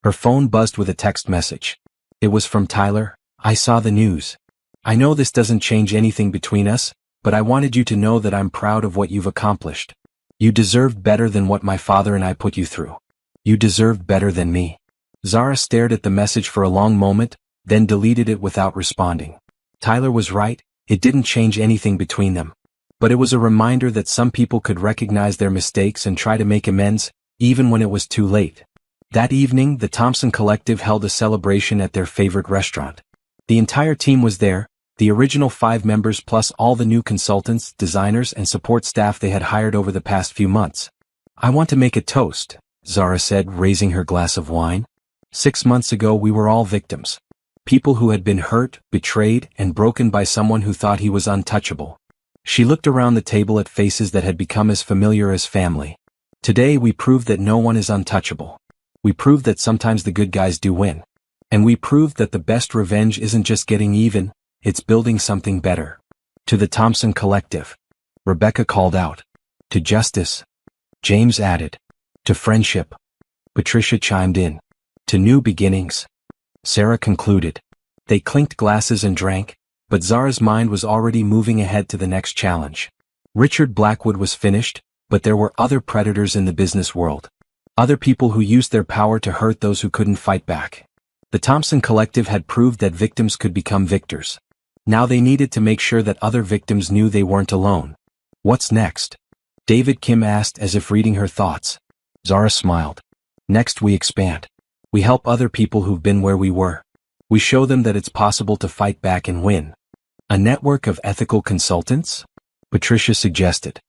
Her phone buzzed with a text message. It was from Tyler. I saw the news. I know this doesn't change anything between us, but I wanted you to know that I'm proud of what you've accomplished. You deserved better than what my father and I put you through. You deserved better than me. Zara stared at the message for a long moment, then deleted it without responding. Tyler was right, it didn't change anything between them. But it was a reminder that some people could recognize their mistakes and try to make amends, even when it was too late. That evening, the Thompson Collective held a celebration at their favorite restaurant. The entire team was there, the original 5 members plus all the new consultants, designers, and support staff they had hired over the past few months. I want to make a toast, Zara said, raising her glass of wine. 6 months ago we were all victims. People who had been hurt, betrayed, and broken by someone who thought he was untouchable. She looked around the table at faces that had become as familiar as family. Today we proved that no one is untouchable. We proved that sometimes the good guys do win. And we proved that the best revenge isn't just getting even, it's building something better. To the Thompson Collective. Rebecca called out. To justice. James added. To friendship. Patricia chimed in. To new beginnings. Sarah concluded. They clinked glasses and drank, but Zara's mind was already moving ahead to the next challenge. Richard Blackwood was finished, but there were other predators in the business world. Other people who used their power to hurt those who couldn't fight back. The Thompson Collective had proved that victims could become victors. Now they needed to make sure that other victims knew they weren't alone. What's next? David Kim asked as if reading her thoughts. Zara smiled. Next we expand. We help other people who've been where we were. We show them that it's possible to fight back and win. A network of ethical consultants? Patricia suggested.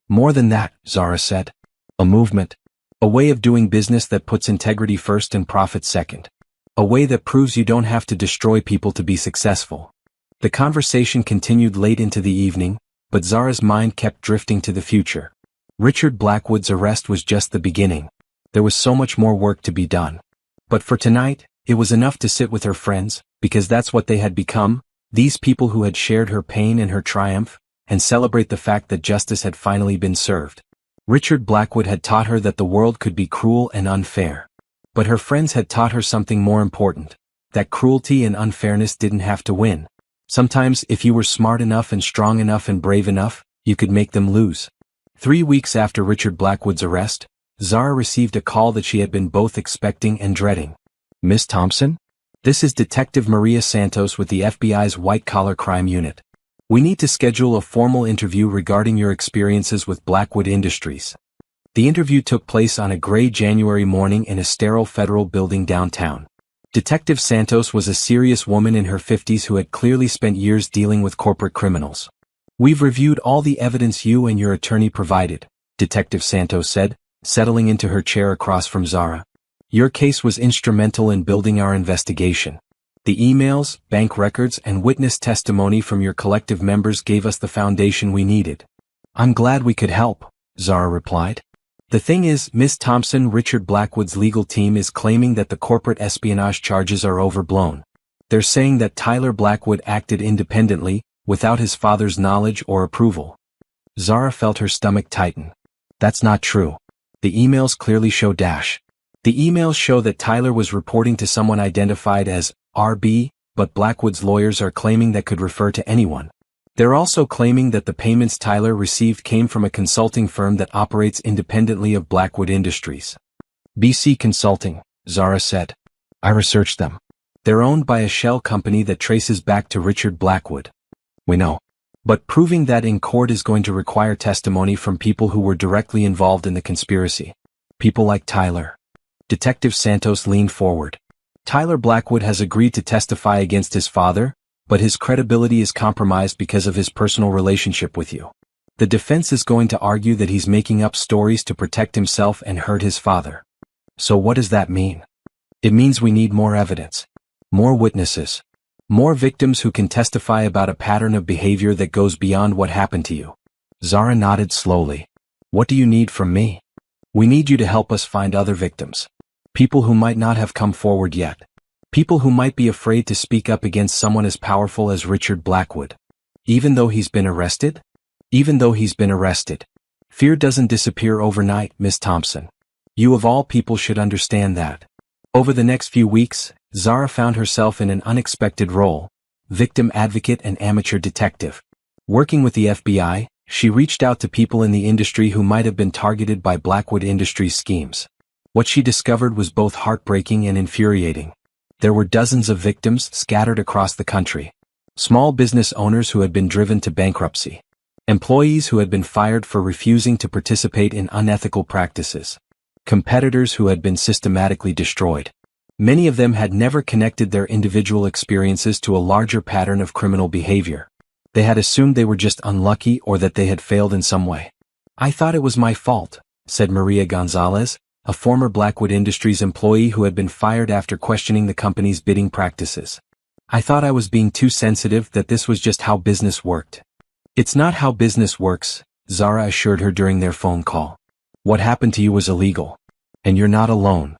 More than that, Zara said. A movement. A way of doing business that puts integrity first and profit second. A way that proves you don't have to destroy people to be successful. The conversation continued late into the evening, but Zara's mind kept drifting to the future. Richard Blackwood's arrest was just the beginning. There was so much more work to be done. But for tonight, it was enough to sit with her friends, because that's what they had become, these people who had shared her pain and her triumph, and celebrate the fact that justice had finally been served. Richard Blackwood had taught her that the world could be cruel and unfair. But her friends had taught her something more important, that cruelty and unfairness didn't have to win. Sometimes, if you were smart enough and strong enough and brave enough, you could make them lose. 3 weeks after Richard Blackwood's arrest, Zara received a call that she had been both expecting and dreading. Miss Thompson? This is Detective Maria Santos with the FBI's White-Collar Crime Unit. We need to schedule a formal interview regarding your experiences with Blackwood Industries. The interview took place on a gray January morning in a sterile federal building downtown. Detective Santos was a serious woman in her 50s who had clearly spent years dealing with corporate criminals. We've reviewed all the evidence you and your attorney provided, Detective Santos said, settling into her chair across from Zara. Your case was instrumental in building our investigation. The emails, bank records, and witness testimony from your collective members gave us the foundation we needed. I'm glad we could help, Zara replied. The thing is, Miss Thompson, Richard Blackwood's legal team is claiming that the corporate espionage charges are overblown. They're saying that Tyler Blackwood acted independently, without his father's knowledge or approval. Zara felt her stomach tighten. That's not true. The emails clearly show dash. The emails show that Tyler was reporting to someone identified as RB, but Blackwood's lawyers are claiming that could refer to anyone. They're also claiming that the payments Tyler received came from a consulting firm that operates independently of Blackwood Industries. BC Consulting, Zara said. I researched them. They're owned by a shell company that traces back to Richard Blackwood. We know. But proving that in court is going to require testimony from people who were directly involved in the conspiracy. People like Tyler. Detective Santos leaned forward. Tyler Blackwood has agreed to testify against his father, but his credibility is compromised because of his personal relationship with you. The defense is going to argue that he's making up stories to protect himself and hurt his father. So what does that mean? It means we need more evidence. More witnesses. More victims who can testify about a pattern of behavior that goes beyond what happened to you. Zara nodded slowly. What do you need from me? We need you to help us find other victims. People who might not have come forward yet. People who might be afraid to speak up against someone as powerful as Richard Blackwood. Even though he's been arrested? Even though he's been arrested. Fear doesn't disappear overnight, Miss Thompson. You of all people should understand that. Over the next few weeks, Zara found herself in an unexpected role, victim advocate and amateur detective. Working with the FBI, she reached out to people in the industry who might have been targeted by Blackwood Industries schemes. What she discovered was both heartbreaking and infuriating. There were dozens of victims scattered across the country. Small business owners who had been driven to bankruptcy. Employees who had been fired for refusing to participate in unethical practices. Competitors who had been systematically destroyed. Many of them had never connected their individual experiences to a larger pattern of criminal behavior. They had assumed they were just unlucky or that they had failed in some way. I thought it was my fault, said Maria Gonzalez, a former Blackwood Industries employee who had been fired after questioning the company's bidding practices. I thought I was being too sensitive, that this was just how business worked. It's not how business works, Zara assured her during their phone call. What happened to you was illegal. And you're not alone.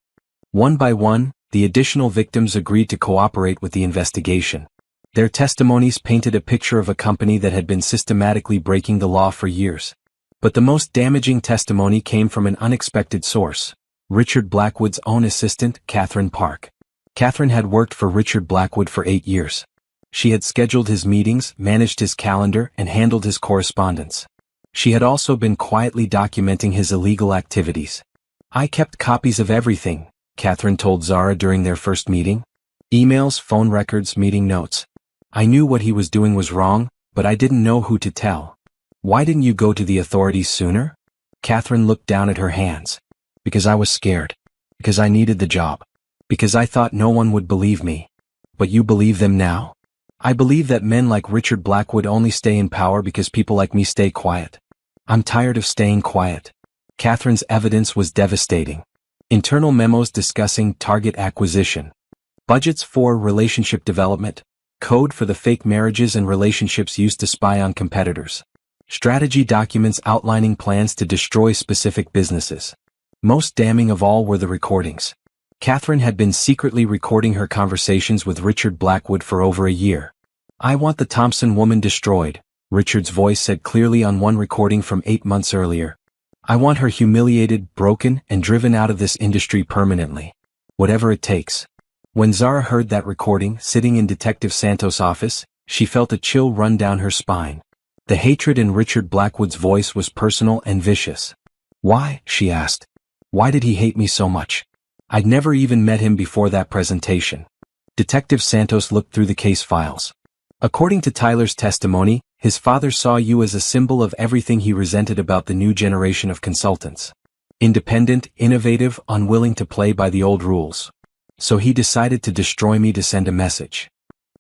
One by one, the additional victims agreed to cooperate with the investigation. Their testimonies painted a picture of a company that had been systematically breaking the law for years. But the most damaging testimony came from an unexpected source, Richard Blackwood's own assistant, Catherine Park. Catherine had worked for Richard Blackwood for 8 years. She had scheduled his meetings, managed his calendar, and handled his correspondence. She had also been quietly documenting his illegal activities. I kept copies of everything, Catherine told Zara during their first meeting. Emails, phone records, meeting notes. I knew what he was doing was wrong, but I didn't know who to tell. Why didn't you go to the authorities sooner? Catherine looked down at her hands. Because I was scared. Because I needed the job. Because I thought no one would believe me. But you believe them now? I believe that men like Richard Blackwood only stay in power because people like me stay quiet. I'm tired of staying quiet. Catherine's evidence was devastating. Internal memos discussing target acquisition. Budgets for relationship development. Code for the fake marriages and relationships used to spy on competitors. Strategy documents outlining plans to destroy specific businesses. Most damning of all were the recordings. Catherine had been secretly recording her conversations with Richard Blackwood for over a year. I want the Thompson woman destroyed, Richard's voice said clearly on one recording from 8 months earlier. I want her humiliated, broken, and driven out of this industry permanently. Whatever it takes. When Zara heard that recording, sitting in Detective Santos' office, she felt a chill run down her spine. The hatred in Richard Blackwood's voice was personal and vicious. Why? She asked. Why did he hate me so much? I'd never even met him before that presentation. Detective Santos looked through the case files. According to Tyler's testimony, his father saw you as a symbol of everything he resented about the new generation of consultants. Independent, innovative, unwilling to play by the old rules. So he decided to destroy me to send a message.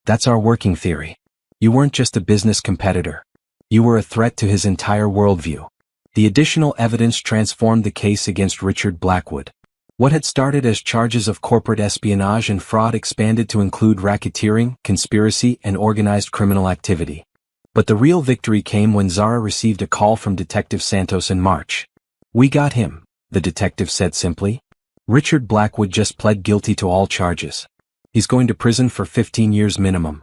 That's our working theory. You weren't just a business competitor. You were a threat to his entire worldview. The additional evidence transformed the case against Richard Blackwood. What had started as charges of corporate espionage and fraud expanded to include racketeering, conspiracy, and organized criminal activity. But the real victory came when Zara received a call from Detective Santos in March. We got him, the detective said simply. Richard Blackwood just pled guilty to all charges. He's going to prison for 15 years minimum.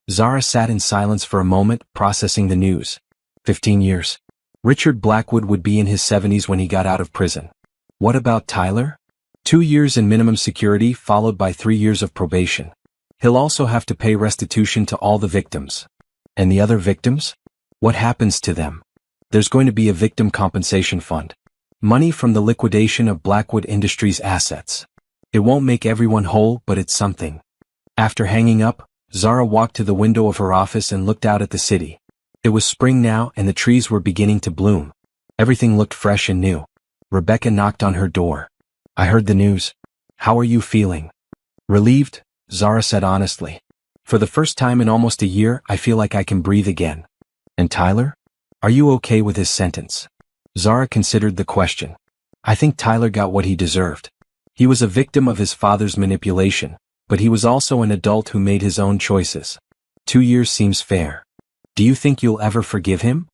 Zara sat in silence for a moment, processing the news. 15 years. Richard Blackwood would be in his 70s when he got out of prison. What about Tyler? 2 years in minimum security followed by 3 years of probation. He'll also have to pay restitution to all the victims. And the other victims? What happens to them? There's going to be a victim compensation fund. Money from the liquidation of Blackwood Industries assets. It won't make everyone whole, but it's something. After hanging up, Zara walked to the window of her office and looked out at the city. It was spring now and the trees were beginning to bloom. Everything looked fresh and new. Rebecca knocked on her door. I heard the news. How are you feeling? Relieved, Zara said honestly. For the first time in almost a year, I feel like I can breathe again. And Tyler? Are you okay with his sentence? Zara considered the question. I think Tyler got what he deserved. He was a victim of his father's manipulation. but he was also an adult who made his own choices. 2 years seems fair. Do you think you'll ever forgive him?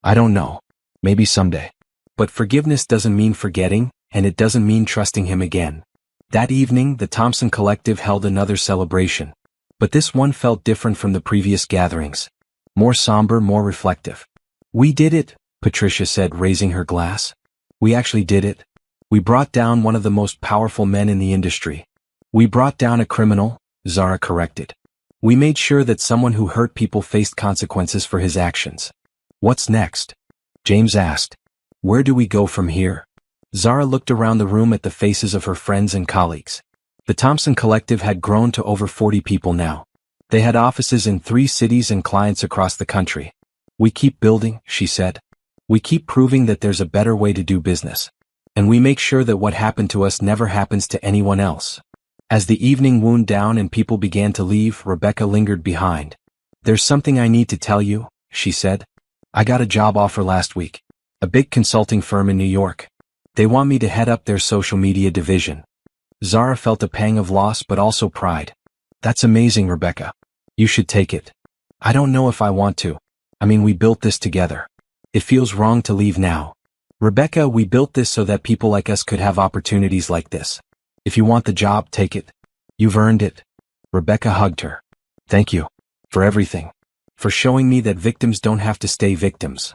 I don't know. Maybe someday. But forgiveness doesn't mean forgetting, and it doesn't mean trusting him again. That evening, the Thompson Collective held another celebration. But this one felt different from the previous gatherings. More somber, more reflective. We did it, Patricia said, raising her glass. We actually did it. We brought down one of the most powerful men in the industry. We brought down a criminal, Zara corrected. We made sure that someone who hurt people faced consequences for his actions. What's next? James asked. Where do we go from here? Zara looked around the room at the faces of her friends and colleagues. The Thompson Collective had grown to over 40 people now. They had offices in 3 cities and clients across the country. We keep building, she said. We keep proving that there's a better way to do business. And we make sure that what happened to us never happens to anyone else. As the evening wound down and people began to leave, Rebecca lingered behind. There's something I need to tell you, she said. I got a job offer last week. A big consulting firm in New York. They want me to head up their social media division. Zara felt a pang of loss but also pride. That's amazing, Rebecca. You should take it. I don't know if I want to. I mean, we built this together. It feels wrong to leave now. Rebecca, we built this so that people like us could have opportunities like this. If you want the job, take it. You've earned it. Rebecca hugged her. Thank you. For everything. For showing me that victims don't have to stay victims.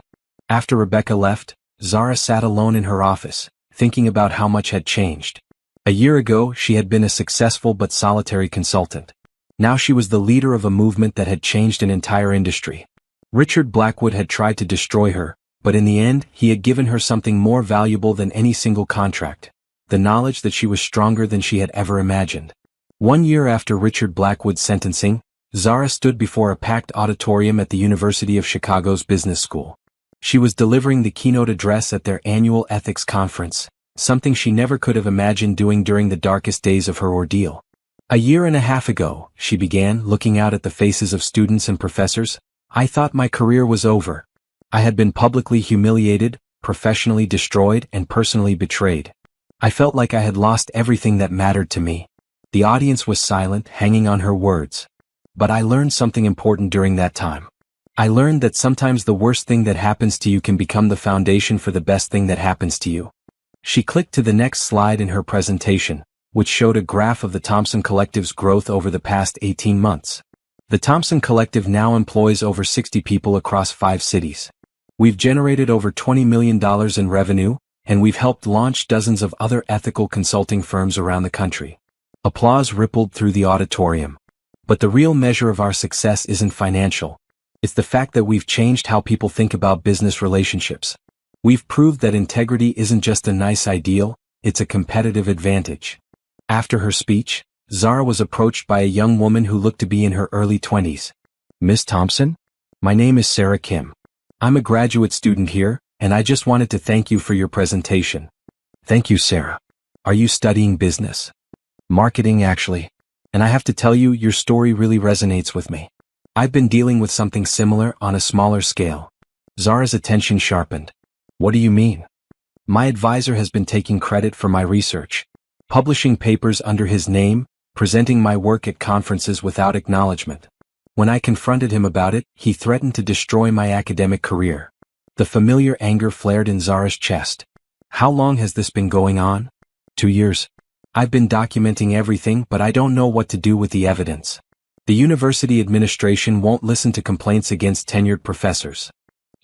After Rebecca left, Zara sat alone in her office, thinking about how much had changed. A year ago, she had been a successful but solitary consultant. Now she was the leader of a movement that had changed an entire industry. Richard Blackwood had tried to destroy her, but in the end, he had given her something more valuable than any single contract. The knowledge that she was stronger than she had ever imagined. 1 year after Richard Blackwood's sentencing, Zara stood before a packed auditorium at the University of Chicago's Business School. She was delivering the keynote address at their annual ethics conference, something she never could have imagined doing during the darkest days of her ordeal. A year and a half ago, she began, looking out at the faces of students and professors, I thought my career was over. I had been publicly humiliated, professionally destroyed, and personally betrayed. I felt like I had lost everything that mattered to me. The audience was silent, hanging on her words. But I learned something important during that time. I learned that sometimes the worst thing that happens to you can become the foundation for the best thing that happens to you. She clicked to the next slide in her presentation, which showed a graph of the Thompson Collective's growth over the past 18 months. The Thompson Collective now employs over 60 people across 5 cities. We've generated over $20 million in revenue, and we've helped launch dozens of other ethical consulting firms around the country. Applause rippled through the auditorium. But the real measure of our success isn't financial. It's the fact that we've changed how people think about business relationships. We've proved that integrity isn't just a nice ideal, it's a competitive advantage. After her speech, Zara was approached by a young woman who looked to be in her early 20s. Miss Thompson? My name is Sarah Kim. I'm a graduate student here, and I just wanted to thank you for your presentation. Thank you, Sarah. Are you studying business? Marketing, actually. And I have to tell you, your story really resonates with me. I've been dealing with something similar on a smaller scale. Zara's attention sharpened. What do you mean? My advisor has been taking credit for my research, publishing papers under his name, presenting my work at conferences without acknowledgement. When I confronted him about it, he threatened to destroy my academic career. The familiar anger flared in Zara's chest. How long has this been going on? 2 years. I've been documenting everything, but I don't know what to do with the evidence. The university administration won't listen to complaints against tenured professors.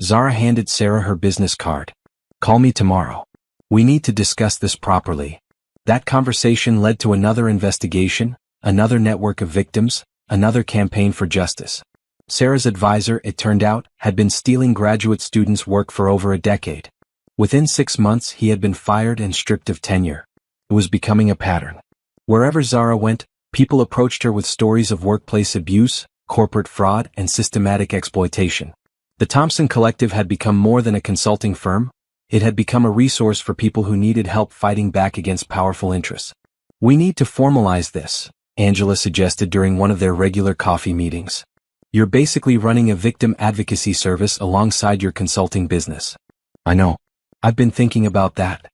Zara handed Sarah her business card. Call me tomorrow. We need to discuss this properly. That conversation led to another investigation, another network of victims, another campaign for justice. Sarah's advisor, it turned out, had been stealing graduate students' work for over a decade. Within 6 months, he had been fired and stripped of tenure. It was becoming a pattern. Wherever Zara went, people approached her with stories of workplace abuse, corporate fraud, and systematic exploitation. The Thompson Collective had become more than a consulting firm. It had become a resource for people who needed help fighting back against powerful interests. We need to formalize this, Angela suggested during one of their regular coffee meetings. You're basically running a victim advocacy service alongside your consulting business. I know. I've been thinking about that.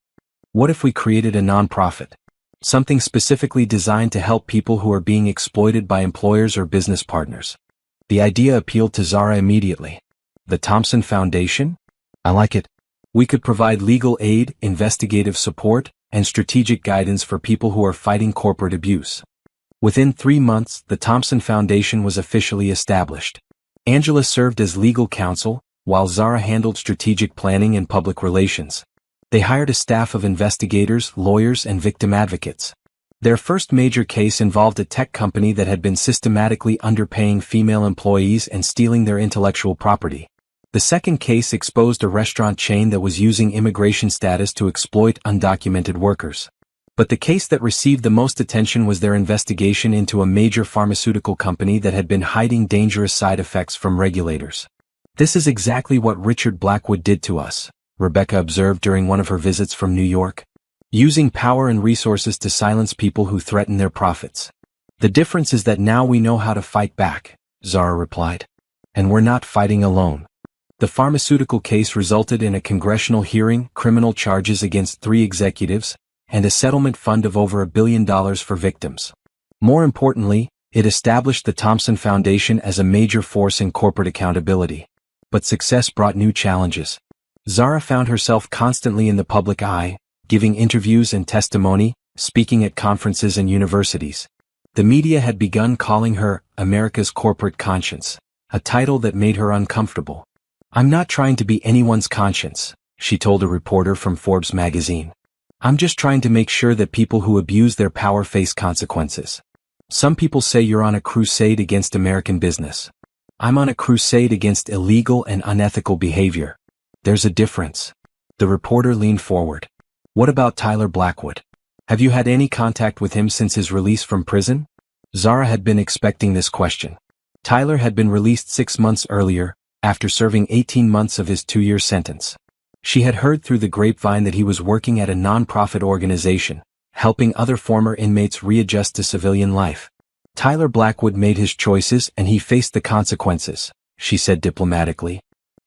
What if we created a nonprofit? Something specifically designed to help people who are being exploited by employers or business partners. The idea appealed to Zara immediately. The Thompson Foundation? I like it. We could provide legal aid, investigative support, and strategic guidance for people who are fighting corporate abuse. Within 3 months, the Thompson Foundation was officially established. Angela served as legal counsel, while Zara handled strategic planning and public relations. They hired a staff of investigators, lawyers, and victim advocates. Their first major case involved a tech company that had been systematically underpaying female employees and stealing their intellectual property. The second case exposed a restaurant chain that was using immigration status to exploit undocumented workers. But the case that received the most attention was their investigation into a major pharmaceutical company that had been hiding dangerous side effects from regulators. "This is exactly what Richard Blackwood did to us," Rebecca observed during one of her visits from New York. "Using power and resources to silence people who threaten their profits. The difference is that now we know how to fight back," Zara replied. "And we're not fighting alone." The pharmaceutical case resulted in a congressional hearing, criminal charges against 3 executives, and a settlement fund of over $1 billion for victims. More importantly, it established the Thompson Foundation as a major force in corporate accountability. But success brought new challenges. Zara found herself constantly in the public eye, giving interviews and testimony, speaking at conferences and universities. The media had begun calling her America's corporate conscience, a title that made her uncomfortable. "I'm not trying to be anyone's conscience," she told a reporter from Forbes magazine. "I'm just trying to make sure that people who abuse their power face consequences. Some people say you're on a crusade against American business. I'm on a crusade against illegal and unethical behavior. There's a difference." The reporter leaned forward. "What about Tyler Blackwood? Have you had any contact with him since his release from prison?" Zara had been expecting this question. Tyler had been released 6 months earlier, after serving 18 months of his 2-year sentence. She had heard through the grapevine that he was working at a non-profit organization, helping other former inmates readjust to civilian life. "Tyler Blackwood made his choices and he faced the consequences," she said diplomatically.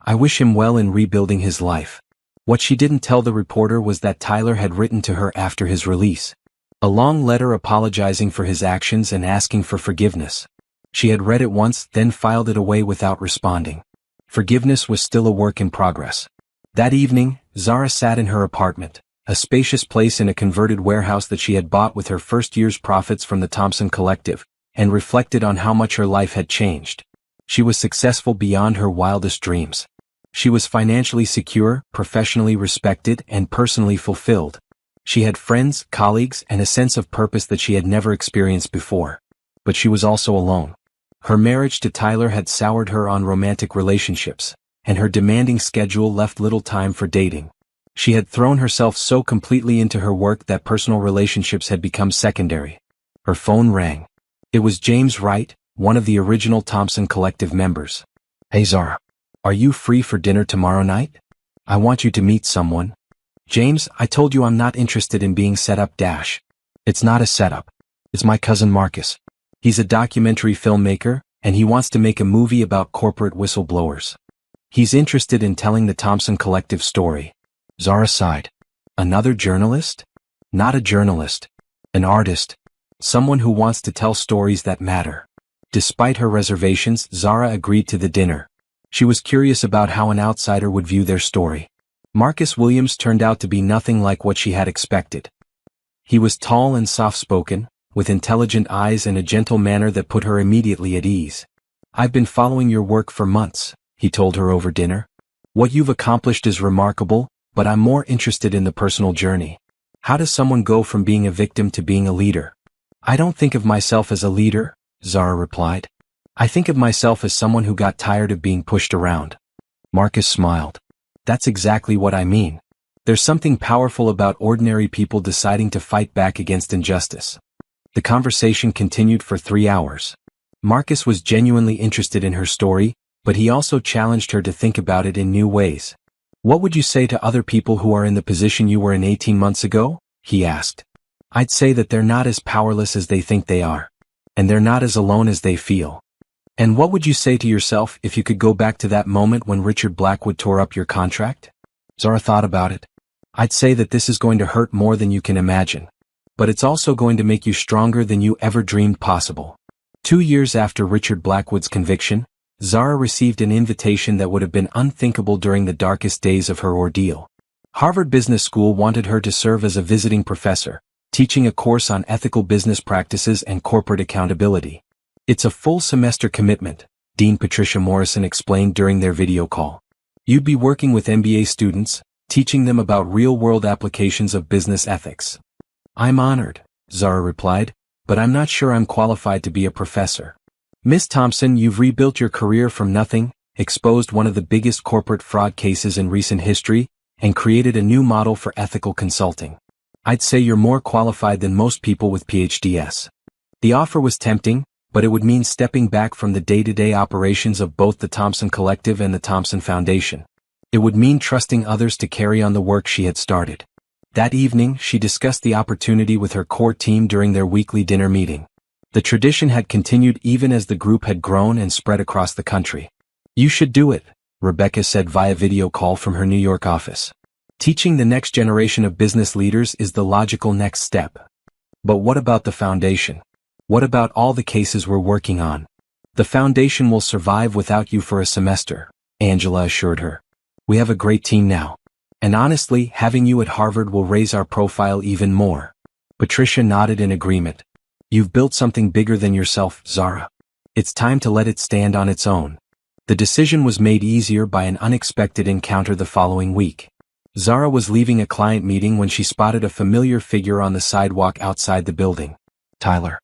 "I wish him well in rebuilding his life." What she didn't tell the reporter was that Tyler had written to her after his release. A long letter apologizing for his actions and asking for forgiveness. She had read it once, then filed it away without responding. Forgiveness was still a work in progress. That evening, Zara sat in her apartment, a spacious place in a converted warehouse that she had bought with her first year's profits from the Thompson Collective, and reflected on how much her life had changed. She was successful beyond her wildest dreams. She was financially secure, professionally respected, and personally fulfilled. She had friends, colleagues, and a sense of purpose that she had never experienced before. But she was also alone. Her marriage to Tyler had soured her on romantic relationships, and her demanding schedule left little time for dating. She had thrown herself so completely into her work that personal relationships had become secondary. Her phone rang. It was James Wright, one of the original Thompson Collective members. "Hey Zara. Are you free for dinner tomorrow night? I want you to meet someone." "James, I told you I'm not interested in being set up. It's not a setup. It's my cousin Marcus. He's a documentary filmmaker, and he wants to make a movie about corporate whistleblowers. He's interested in telling the Thompson Collective story." Zara sighed. "Another journalist?" "Not a journalist. An artist. Someone who wants to tell stories that matter." Despite her reservations, Zara agreed to the dinner. She was curious about how an outsider would view their story. Marcus Williams turned out to be nothing like what she had expected. He was tall and soft-spoken, with intelligent eyes and a gentle manner that put her immediately at ease. "I've been following your work for months," he told her over dinner. "What you've accomplished is remarkable, but I'm more interested in the personal journey. How does someone go from being a victim to being a leader?" "I don't think of myself as a leader," Zara replied. "I think of myself as someone who got tired of being pushed around." Marcus smiled. "That's exactly what I mean. There's something powerful about ordinary people deciding to fight back against injustice." The conversation continued for 3 hours. Marcus was genuinely interested in her story, but he also challenged her to think about it in new ways. "What would you say to other people who are in the position you were in 18 months ago?" he asked. "I'd say that they're not as powerless as they think they are. And they're not as alone as they feel." "And what would you say to yourself if you could go back to that moment when Richard Blackwood tore up your contract?" Zara thought about it. "I'd say that this is going to hurt more than you can imagine. but it's also going to make you stronger than you ever dreamed possible. 2 years after Richard Blackwood's conviction, Zara received an invitation that would have been unthinkable during the darkest days of her ordeal. Harvard Business School wanted her to serve as a visiting professor, teaching a course on ethical business practices and corporate accountability. It's a full semester commitment, Dean Patricia Morrison explained during their video call. You'd be working with MBA students, teaching them about real-world applications of business ethics. I'm honored, Zara replied, but I'm not sure I'm qualified to be a professor. Miss Thompson, you've rebuilt your career from nothing, exposed one of the biggest corporate fraud cases in recent history, and created a new model for ethical consulting. I'd say you're more qualified than most people with PhDs. The offer was tempting, but it would mean stepping back from the day-to-day operations of both the Thompson Collective and the Thompson Foundation. It would mean trusting others to carry on the work she had started. That evening, she discussed the opportunity with her core team during their weekly dinner meeting. The tradition had continued even as the group had grown and spread across the country. You should do it, Rebecca said via video call from her New York office. Teaching the next generation of business leaders is the logical next step. But what about the foundation? What about all the cases we're working on? The foundation will survive without you for a semester, Angela assured her. We have a great team now. And honestly, having you at Harvard will raise our profile even more. Patricia nodded in agreement. You've built something bigger than yourself, Zara. It's time to let it stand on its own. The decision was made easier by an unexpected encounter the following week. Zara was leaving a client meeting when she spotted a familiar figure on the sidewalk outside the building. Tyler.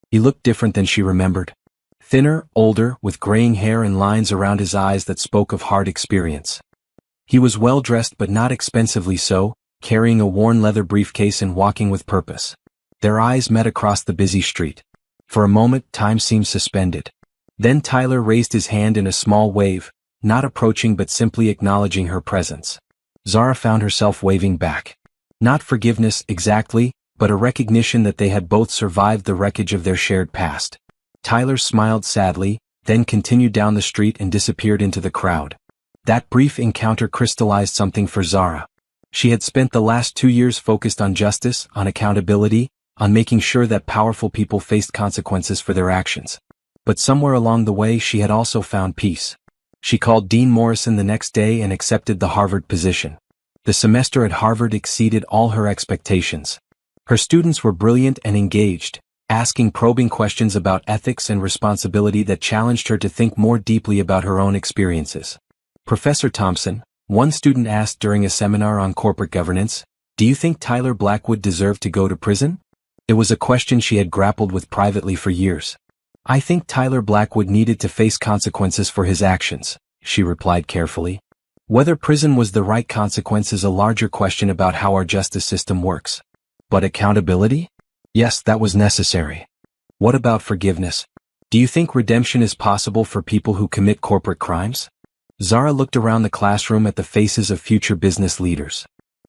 He looked different than she remembered. Thinner, older, with graying hair and lines around his eyes that spoke of hard experience. He was well-dressed but not expensively so, carrying a worn leather briefcase and walking with purpose. Their eyes met across the busy street. For a moment, time seemed suspended. Then Tyler raised his hand in a small wave, not approaching but simply acknowledging her presence. Zara found herself waving back. Not forgiveness exactly, but a recognition that they had both survived the wreckage of their shared past. Tyler smiled sadly, then continued down the street and disappeared into the crowd. That brief encounter crystallized something for Zara. She had spent the last 2 years focused on justice, on accountability, on making sure that powerful people faced consequences for their actions. But somewhere along the way she had also found peace. She called Dean Morrison the next day and accepted the Harvard position. The semester at Harvard exceeded all her expectations. Her students were brilliant and engaged, asking probing questions about ethics and responsibility that challenged her to think more deeply about her own experiences. Professor Thompson, one student asked during a seminar on corporate governance, "Do you think Tyler Blackwood deserved to go to prison?" It was a question she had grappled with privately for years. "I think Tyler Blackwood needed to face consequences for his actions," she replied carefully. Whether prison was the right consequence is a larger question about how our justice system works. But accountability? Yes, that was necessary. What about forgiveness? Do you think redemption is possible for people who commit corporate crimes? Zara looked around the classroom at the faces of future business leaders.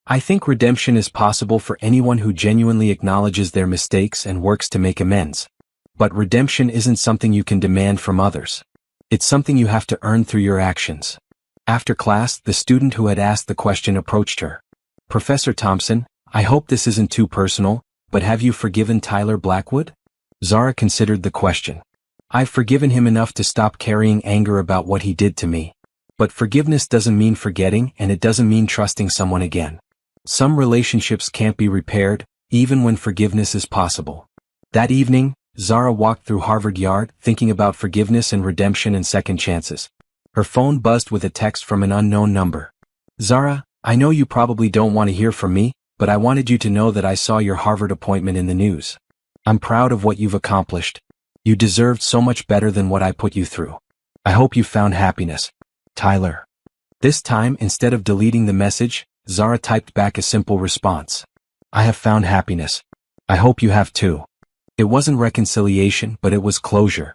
I think redemption is possible for anyone who genuinely acknowledges their mistakes and works to make amends. But redemption isn't something you can demand from others. It's something you have to earn through your actions. After class, the student who had asked the question approached her. "Professor Thompson, I hope this isn't too personal, but have you forgiven Tyler Blackwood?" Zara considered the question. "I've forgiven him enough to stop carrying anger about what he did to me. But forgiveness doesn't mean forgetting, and it doesn't mean trusting someone again. Some relationships can't be repaired, even when forgiveness is possible." That evening, Zara walked through Harvard Yard, thinking about forgiveness and redemption and second chances. Her phone buzzed with a text from an unknown number. "Zara, I know you probably don't want to hear from me, but I wanted you to know that I saw your Harvard appointment in the news. I'm proud of what you've accomplished. You deserved so much better than what I put you through. I hope you found happiness. Tyler." This time, instead of deleting the message, Zara typed back a simple response. "I have found happiness. I hope you have too." It wasn't reconciliation, but it was closure.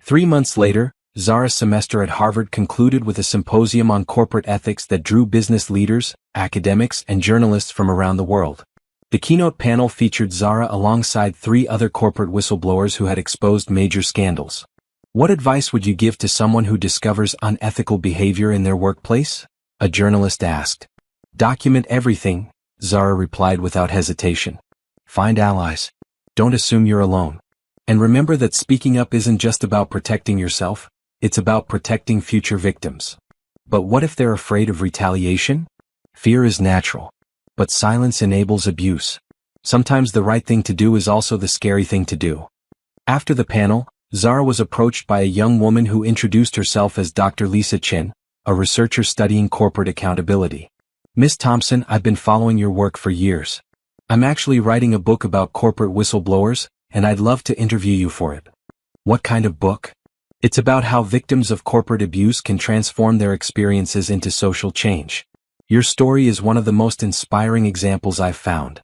3 months later, Zara's semester at Harvard concluded with a symposium on corporate ethics that drew business leaders, academics, and journalists from around the world. The keynote panel featured Zara alongside 3 other corporate whistleblowers who had exposed major scandals. "What advice would you give to someone who discovers unethical behavior in their workplace?" a journalist asked. "Document everything," Zara replied without hesitation. Find allies. Don't assume you're alone. And remember that speaking up isn't just about protecting yourself, it's about protecting future victims. But what if they're afraid of retaliation? Fear is natural. But silence enables abuse. Sometimes the right thing to do is also the scary thing to do. After the panel, Zara was approached by a young woman who introduced herself as Dr. Lisa Chin, a researcher studying corporate accountability. Miss Thompson, I've been following your work for years. I'm actually writing a book about corporate whistleblowers, and I'd love to interview you for it. What kind of book? It's about how victims of corporate abuse can transform their experiences into social change. Your story is one of the most inspiring examples I've found.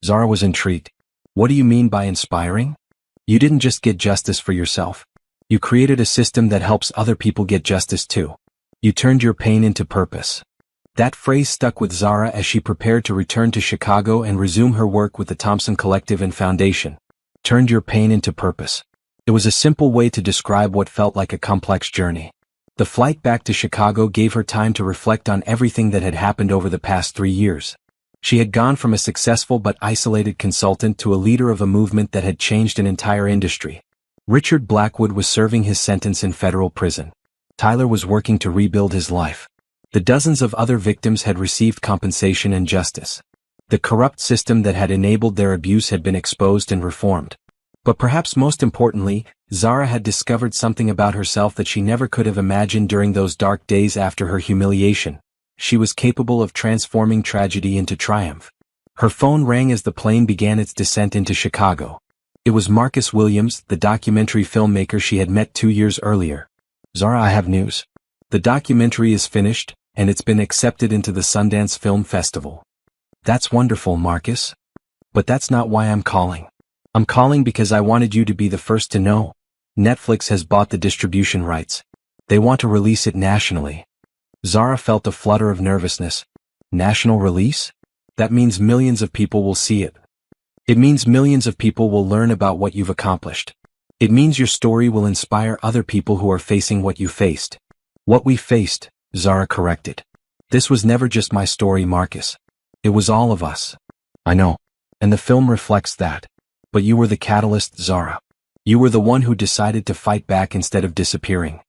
Zara was intrigued. What do you mean by inspiring? You didn't just get justice for yourself. You created a system that helps other people get justice too. You turned your pain into purpose. That phrase stuck with Zara as she prepared to return to Chicago and resume her work with the Thompson Collective and Foundation. Turned your pain into purpose. It was a simple way to describe what felt like a complex journey. The flight back to Chicago gave her time to reflect on everything that had happened over the past 3 years. She had gone from a successful but isolated consultant to a leader of a movement that had changed an entire industry. Richard Blackwood was serving his sentence in federal prison. Tyler was working to rebuild his life. The dozens of other victims had received compensation and justice. The corrupt system that had enabled their abuse had been exposed and reformed. But perhaps most importantly, Zara had discovered something about herself that she never could have imagined during those dark days after her humiliation. She was capable of transforming tragedy into triumph. Her phone rang as the plane began its descent into Chicago. It was Marcus Williams, the documentary filmmaker she had met 2 years earlier. Zara, I have news. The documentary is finished, and it's been accepted into the Sundance Film Festival. That's wonderful, Marcus. But that's not why I'm calling. I'm calling because I wanted you to be the first to know. Netflix has bought the distribution rights. They want to release it nationally. Zara felt a flutter of nervousness. National release? That means millions of people will see it. It means millions of people will learn about what you've accomplished. It means your story will inspire other people who are facing what you faced. What we faced, Zara corrected. This was never just my story, Marcus. It was all of us. I know. And the film reflects that. But you were the catalyst, Zara. You were the one who decided to fight back instead of disappearing.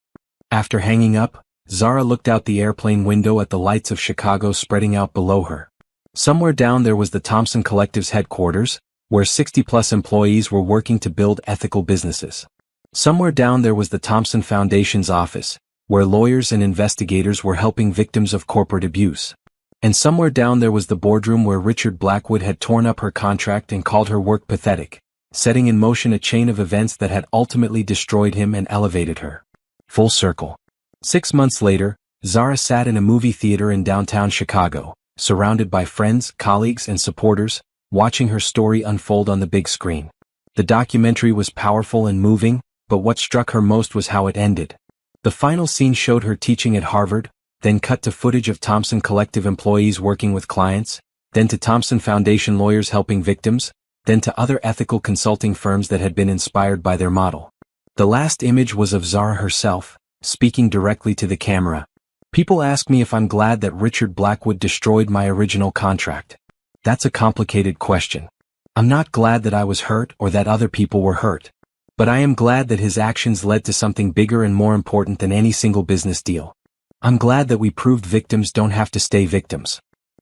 After hanging up, Zara looked out the airplane window at the lights of Chicago spreading out below her. Somewhere down there was the Thompson Collective's headquarters, where 60-plus employees were working to build ethical businesses. Somewhere down there was the Thompson Foundation's office, where lawyers and investigators were helping victims of corporate abuse. And somewhere down there was the boardroom where Richard Blackwood had torn up her contract and called her work pathetic, setting in motion a chain of events that had ultimately destroyed him and elevated her. Full circle. 6 months later, Zara sat in a movie theater in downtown Chicago, surrounded by friends, colleagues, and supporters, watching her story unfold on the big screen. The documentary was powerful and moving, but what struck her most was how it ended. The final scene showed her teaching at Harvard, then cut to footage of Thompson Collective employees working with clients, then to Thompson Foundation lawyers helping victims, then to other ethical consulting firms that had been inspired by their model. The last image was of Zara herself, speaking directly to the camera. People ask me if I'm glad that Richard Blackwood destroyed my original contract. That's a complicated question. I'm not glad that I was hurt or that other people were hurt. But I am glad that his actions led to something bigger and more important than any single business deal. I'm glad that we proved victims don't have to stay victims.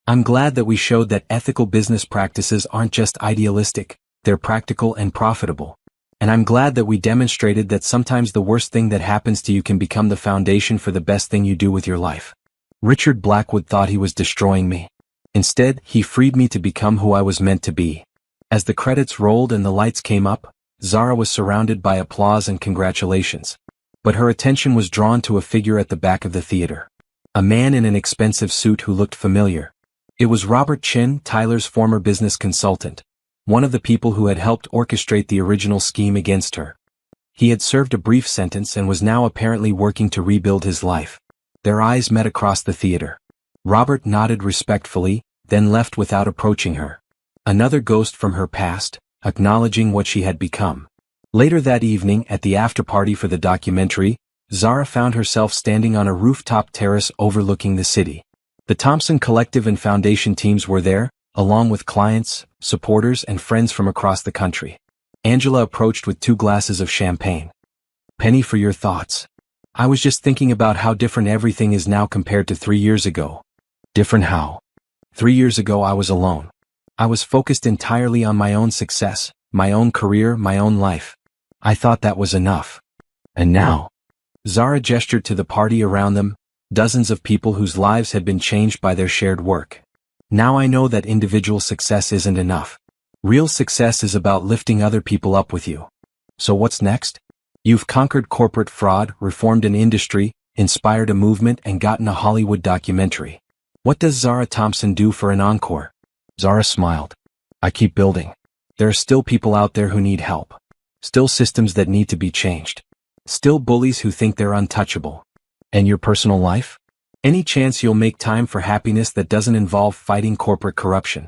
I'm glad that we showed that ethical business practices aren't just idealistic, they're practical and profitable. And I'm glad that we demonstrated that sometimes the worst thing that happens to you can become the foundation for the best thing you do with your life. Richard Blackwood thought he was destroying me. Instead, he freed me to become who I was meant to be. As the credits rolled and the lights came up, Zara was surrounded by applause and congratulations. But her attention was drawn to a figure at the back of the theater. A man in an expensive suit who looked familiar. It was Robert Chin, Tyler's former business consultant, one of the people who had helped orchestrate the original scheme against her. He had served a brief sentence and was now apparently working to rebuild his life. Their eyes met across the theater. Robert nodded respectfully, then left without approaching her. Another ghost from her past, acknowledging what she had become. Later that evening, at the after-party for the documentary, Zara found herself standing on a rooftop terrace overlooking the city. The Thompson Collective and Foundation teams were there, along with clients, supporters, and friends from across the country. Angela approached with 2 glasses of champagne. "Penny, for your thoughts. I was just thinking about how different everything is now compared to 3 years ago." "Different how?" 3 years ago I was alone. I was focused entirely on my own success, my own career, my own life. I thought that was enough. And now?" Zara gestured to the party around them, dozens of people whose lives had been changed by their shared work. "Now I know that individual success isn't enough. Real success is about lifting other people up with you. So what's next? You've conquered corporate fraud, reformed an industry, inspired a movement, and gotten a Hollywood documentary. What does Zara Thompson do for an encore?" Zara smiled. "I keep building. There are still people out there who need help. Still systems that need to be changed. Still bullies who think they're untouchable." "And your personal life? Any chance you'll make time for happiness that doesn't involve fighting corporate corruption?"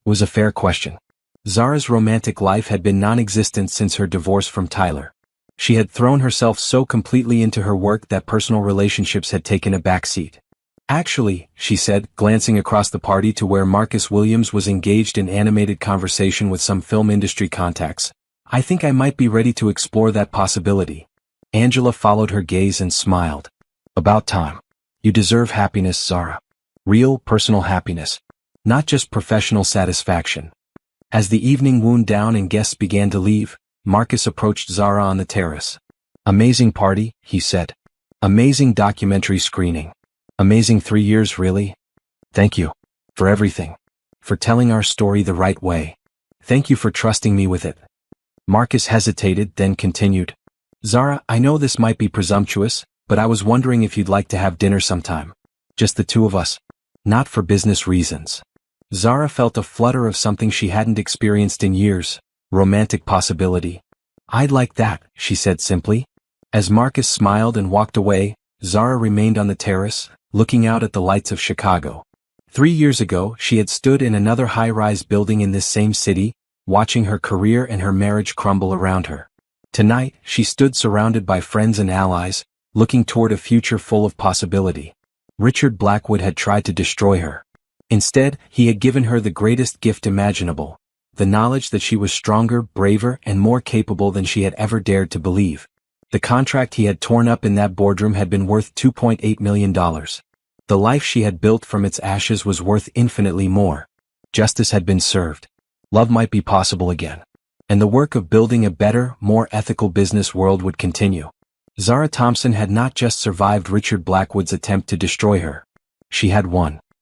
It was a fair question. Zara's romantic life had been non-existent since her divorce from Tyler. She had thrown herself so completely into her work that personal relationships had taken a back seat. "Actually," she said, glancing across the party to where Marcus Williams was engaged in animated conversation with some film industry contacts, "I think I might be ready to explore that possibility." Angela followed her gaze and smiled. "About time. You deserve happiness, Zara. Real, personal happiness. Not just professional satisfaction." As the evening wound down and guests began to leave, Marcus approached Zara on the terrace. "Amazing party," he said. "Amazing documentary screening. Amazing 3 years, really. Thank you. For everything. For telling our story the right way. Thank you for trusting me with it." Marcus hesitated, then continued. "Zara, I know this might be presumptuous, but I was wondering if you'd like to have dinner sometime. Just the 2 of us. Not for business reasons." Zara felt a flutter of something she hadn't experienced in years, romantic possibility. "I'd like that," she said simply. As Marcus smiled and walked away, Zara remained on the terrace, looking out at the lights of Chicago. 3 years ago, she had stood in another high-rise building in this same city, watching her career and her marriage crumble around her. Tonight, she stood surrounded by friends and allies, looking toward a future full of possibility. Richard Blackwood had tried to destroy her. Instead, he had given her the greatest gift imaginable, the knowledge that she was stronger, braver, and more capable than she had ever dared to believe. The contract he had torn up in that boardroom had been worth $2.8 million. The life she had built from its ashes was worth infinitely more. Justice had been served. Love might be possible again. And the work of building a better, more ethical business world would continue. Zara Thompson had not just survived Richard Blackwood's attempt to destroy her. She had won.